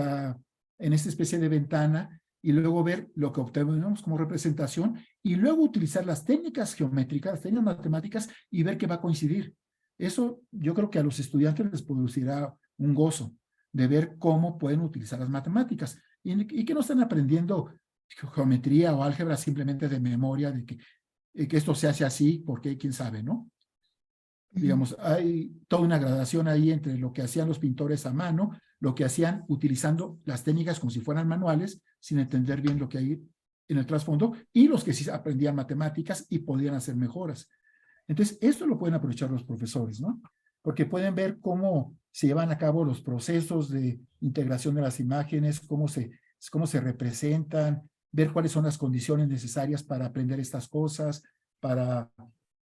Speaker 3: esta especie de ventana y luego ver lo que obtenemos como representación y luego utilizar las técnicas geométricas, las técnicas matemáticas y ver qué va a coincidir. Eso yo creo que a los estudiantes les producirá un gozo de ver cómo pueden utilizar las matemáticas y que no están aprendiendo geometría o álgebra simplemente de memoria, de que esto se hace así, porque quién sabe, ¿no? Digamos, hay toda una gradación ahí entre lo que hacían los pintores a mano, lo que hacían utilizando las técnicas como si fueran manuales, sin entender bien lo que hay en el trasfondo, y los que sí aprendían matemáticas y podían hacer mejoras. Entonces, esto lo pueden aprovechar los profesores, ¿no? Porque pueden ver cómo se llevan a cabo los procesos de integración de las imágenes, cómo se representan, ver cuáles son las condiciones necesarias para aprender estas cosas, para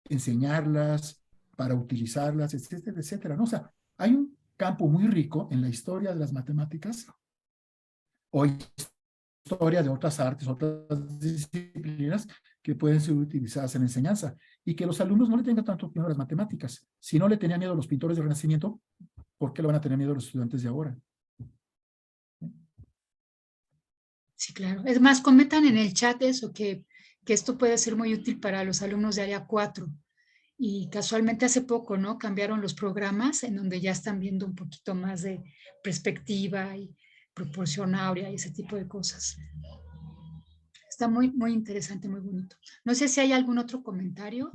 Speaker 3: enseñarlas, para utilizarlas, etcétera, etcétera, ¿no? O sea, hay un campo muy rico en la historia de las matemáticas, o historia de otras artes, otras disciplinas que pueden ser utilizadas en la enseñanza, y que los alumnos no le tengan tanto miedo a las matemáticas. Si no le tenían miedo a los pintores del Renacimiento, ¿por qué le van a tener miedo a los estudiantes de ahora?
Speaker 1: Sí, claro. Es más, comentan en el chat eso, que esto puede ser muy útil para los alumnos de área 4. Y casualmente hace poco, ¿no? Cambiaron los programas en donde ya están viendo un poquito más de perspectiva y proporción áurea y ese tipo de cosas. Está muy, muy interesante, muy bonito. No sé si hay algún otro comentario.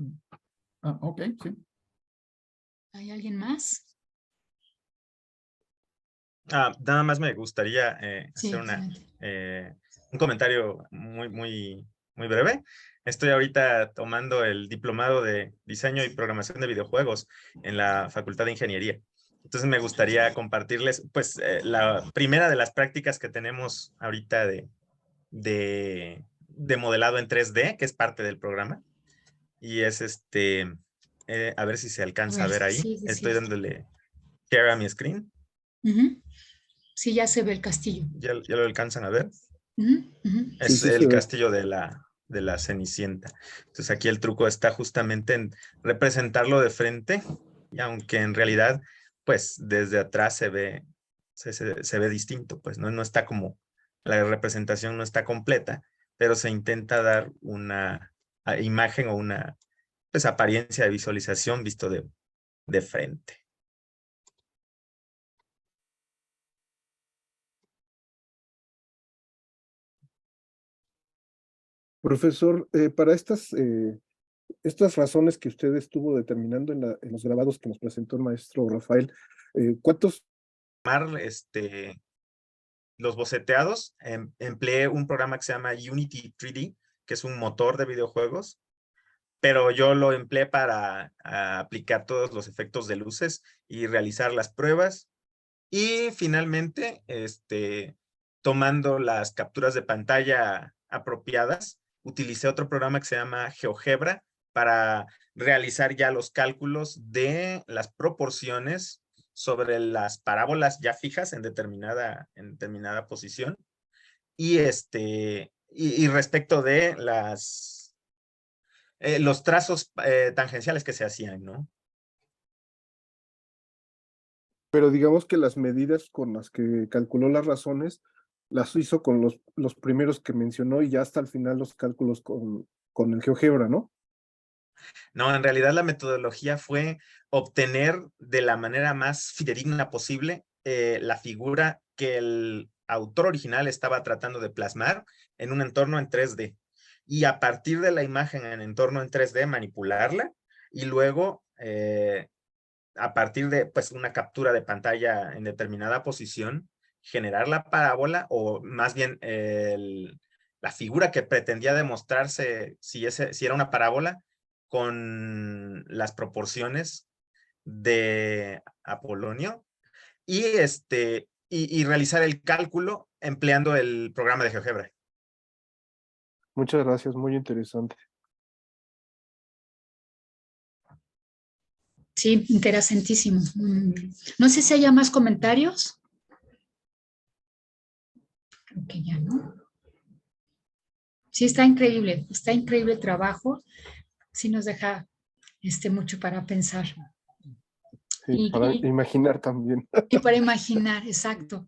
Speaker 3: Ah, ok, sí.
Speaker 1: ¿Hay alguien más?
Speaker 5: Nada más me gustaría
Speaker 1: Sí,
Speaker 5: hacer
Speaker 1: adelante.
Speaker 5: un comentario muy breve. Estoy ahorita tomando el diplomado de diseño y programación de videojuegos en la Facultad de Ingeniería. Entonces me gustaría compartirles, pues, la primera de las prácticas que tenemos ahorita de modelado en 3D, que es parte del programa. Y es a ver si se alcanza a ver ahí.
Speaker 1: Sí, sí,
Speaker 5: Estoy
Speaker 1: sí.
Speaker 5: dándole share a mi screen.
Speaker 1: Sí, ya se ve el castillo.
Speaker 5: ¿Ya lo alcanzan a ver?
Speaker 2: Sí,
Speaker 5: Es
Speaker 2: sí se
Speaker 5: el
Speaker 2: ve.
Speaker 5: castillo de la Cenicienta. Entonces aquí el truco está justamente en representarlo de frente, y aunque en realidad, pues desde atrás se ve distinto, pues no está como, la representación no está completa, pero se intenta dar una imagen o una, pues, apariencia de visualización visto de frente.
Speaker 2: Profesor, para estas razones que usted estuvo determinando en los grabados que nos presentó el maestro Rafael, ¿cuántos?
Speaker 5: Los boceteados, empleé un programa que se llama Unity 3D, que es un motor de videojuegos, pero yo lo empleé para aplicar todos los efectos de luces y realizar las pruebas. Y finalmente, tomando las capturas de pantalla apropiadas, utilicé otro programa que se llama GeoGebra para realizar ya los cálculos de las proporciones sobre las parábolas ya fijas en determinada posición. Y y respecto de los trazos tangenciales que se hacían, ¿no?
Speaker 2: Pero digamos que las medidas con las que calculó las razones las hizo con los primeros que mencionó y ya hasta el final los cálculos con el GeoGebra, ¿no?
Speaker 5: No, en realidad la metodología fue obtener de la manera más fidedigna posible la figura que el autor original estaba tratando de plasmar en un entorno en 3D. Y a partir de la imagen en entorno en 3D, manipularla y luego, a partir de, pues, una captura de pantalla en determinada posición, generar la parábola o más bien la figura que pretendía demostrarse si era una parábola con las proporciones de Apolonio y, y realizar el cálculo empleando el programa de GeoGebra.
Speaker 2: Muchas gracias, muy interesante.
Speaker 1: Sí, interesantísimo. No sé si haya más comentarios. Creo que ya no. Sí, está increíble el trabajo. Sí nos deja mucho para pensar.
Speaker 2: Sí, para imaginar también.
Speaker 1: Y para imaginar, exacto.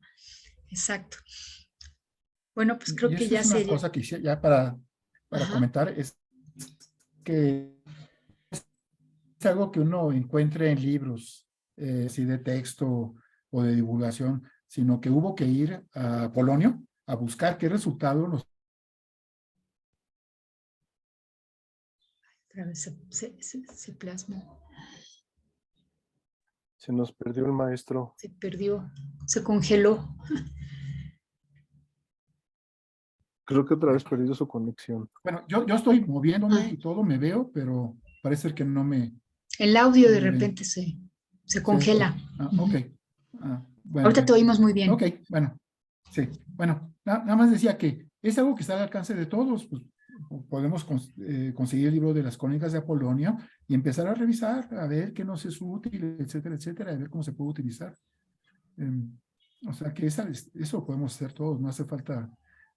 Speaker 1: Bueno, pues creo
Speaker 3: y
Speaker 1: que
Speaker 3: eso
Speaker 1: ya
Speaker 3: es una
Speaker 1: sería.
Speaker 3: cosa que ya para comentar, es que es algo que uno encuentre en libros, si de texto o de divulgación, sino que hubo que ir a Polonio a buscar qué resultado nos...
Speaker 1: Otra vez se plasmó.
Speaker 2: Se nos perdió el maestro.
Speaker 1: Se perdió, se congeló.
Speaker 2: Creo que otra vez perdió su conexión.
Speaker 3: Bueno, yo estoy moviéndome
Speaker 1: Ay.
Speaker 3: y todo, me veo, pero parece que no me...
Speaker 1: El audio de
Speaker 3: Muy bien.
Speaker 1: repente se congela.
Speaker 3: Ok. Bueno,
Speaker 1: Ahorita te oímos muy bien.
Speaker 3: Ok, bueno, sí. Bueno, nada más decía que es algo que está al alcance de todos. Pues, podemos conseguir el libro de las crónicas de Apolonio y empezar a revisar, a ver qué nos es útil, etcétera, etcétera, a ver cómo se puede utilizar. O sea que eso podemos hacer todos, no hace falta,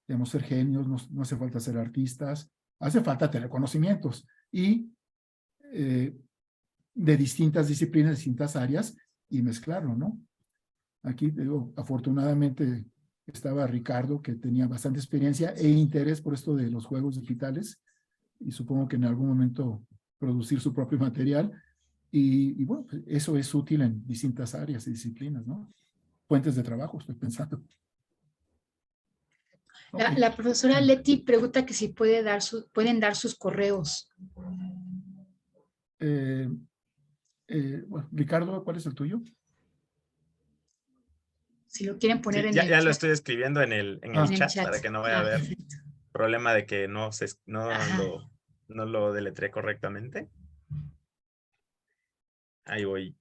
Speaker 3: digamos, ser genios, no hace falta ser artistas, hace falta tener conocimientos y de distintas disciplinas, distintas áreas y mezclarlo, ¿no? Aquí, digo, afortunadamente estaba Ricardo, que tenía bastante experiencia e interés por esto de los juegos digitales y supongo que en algún momento producir su propio material y bueno, pues eso es útil en distintas áreas y disciplinas, ¿no? Fuentes de trabajo, estoy pensando.
Speaker 1: La profesora Leti pregunta que si pueden dar sus correos.
Speaker 3: Bueno, Ricardo, ¿cuál es el tuyo?
Speaker 1: Si lo quieren poner
Speaker 5: Sí,
Speaker 1: en
Speaker 5: ya,
Speaker 1: el
Speaker 5: ya lo
Speaker 1: chat.
Speaker 5: estoy escribiendo en el
Speaker 1: En el
Speaker 5: chat
Speaker 1: chat.
Speaker 5: para que no vaya a haber
Speaker 1: Perfecto.
Speaker 5: problema de que no
Speaker 1: Ajá.
Speaker 5: lo deletré correctamente. Ahí voy.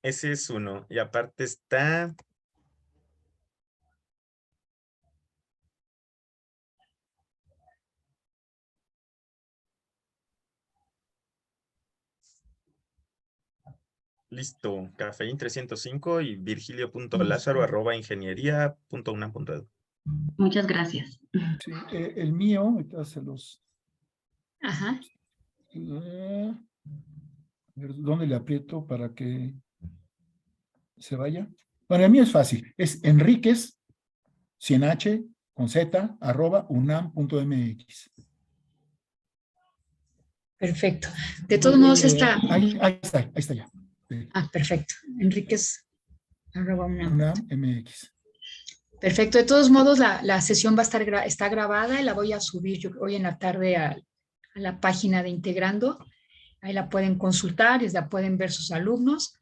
Speaker 5: Ese es uno. Y aparte está... Listo. Cafeín 305 y virgilio.lazaro@ingeniería.unam.edu.
Speaker 7: Muchas gracias.
Speaker 3: Sí, el mío, ahorita se los...
Speaker 1: Ajá.
Speaker 3: a ver, ¿dónde le aprieto para que se vaya? Bueno, el mío es fácil. Es Enríquez, sin H, con Z, @unam.mx.
Speaker 1: Perfecto. De todos modos está.
Speaker 3: Ahí está ya. Sí,
Speaker 1: Perfecto. Enríquez.
Speaker 3: UNAM MX.
Speaker 1: Perfecto. De todos modos, la sesión va a está grabada y la voy a subir hoy en la tarde a la página de Integrando. Ahí la pueden consultar y la pueden ver sus alumnos.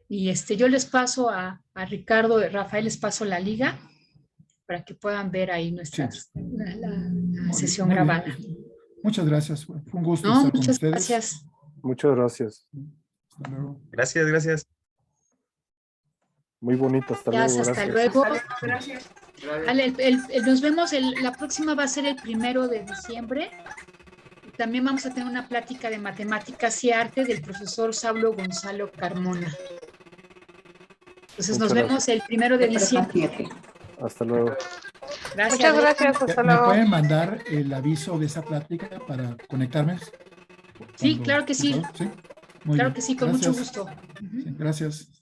Speaker 1: Y yo les paso a Ricardo, Rafael, les paso la liga para que puedan ver ahí la sesión
Speaker 3: Muy bien.
Speaker 1: grabada.
Speaker 3: Muchas gracias. Fue un gusto
Speaker 1: No,
Speaker 3: estar con
Speaker 1: muchas
Speaker 3: ustedes.
Speaker 1: gracias.
Speaker 2: Muchas gracias.
Speaker 3: Hasta luego.
Speaker 5: Gracias, gracias.
Speaker 2: Muy bonito. Hasta
Speaker 1: Gracias,
Speaker 2: luego.
Speaker 1: hasta
Speaker 2: Gracias.
Speaker 1: luego. Vale, nos vemos, la próxima va a ser el 1 de diciembre. También vamos a tener una plática de matemáticas y arte del profesor Saulo Gonzalo Carmona. Entonces nos vemos el 1 de diciembre.
Speaker 2: Hasta luego.
Speaker 1: Gracias.
Speaker 8: Muchas gracias, hasta
Speaker 3: ¿Me
Speaker 8: luego.
Speaker 3: pueden mandar el aviso de esa plática para conectarme?
Speaker 1: Sí, claro que sí.
Speaker 3: ¿Sí? Muy
Speaker 1: Claro
Speaker 3: bien.
Speaker 1: que sí, con
Speaker 3: Gracias.
Speaker 1: mucho gusto.
Speaker 3: Sí, gracias.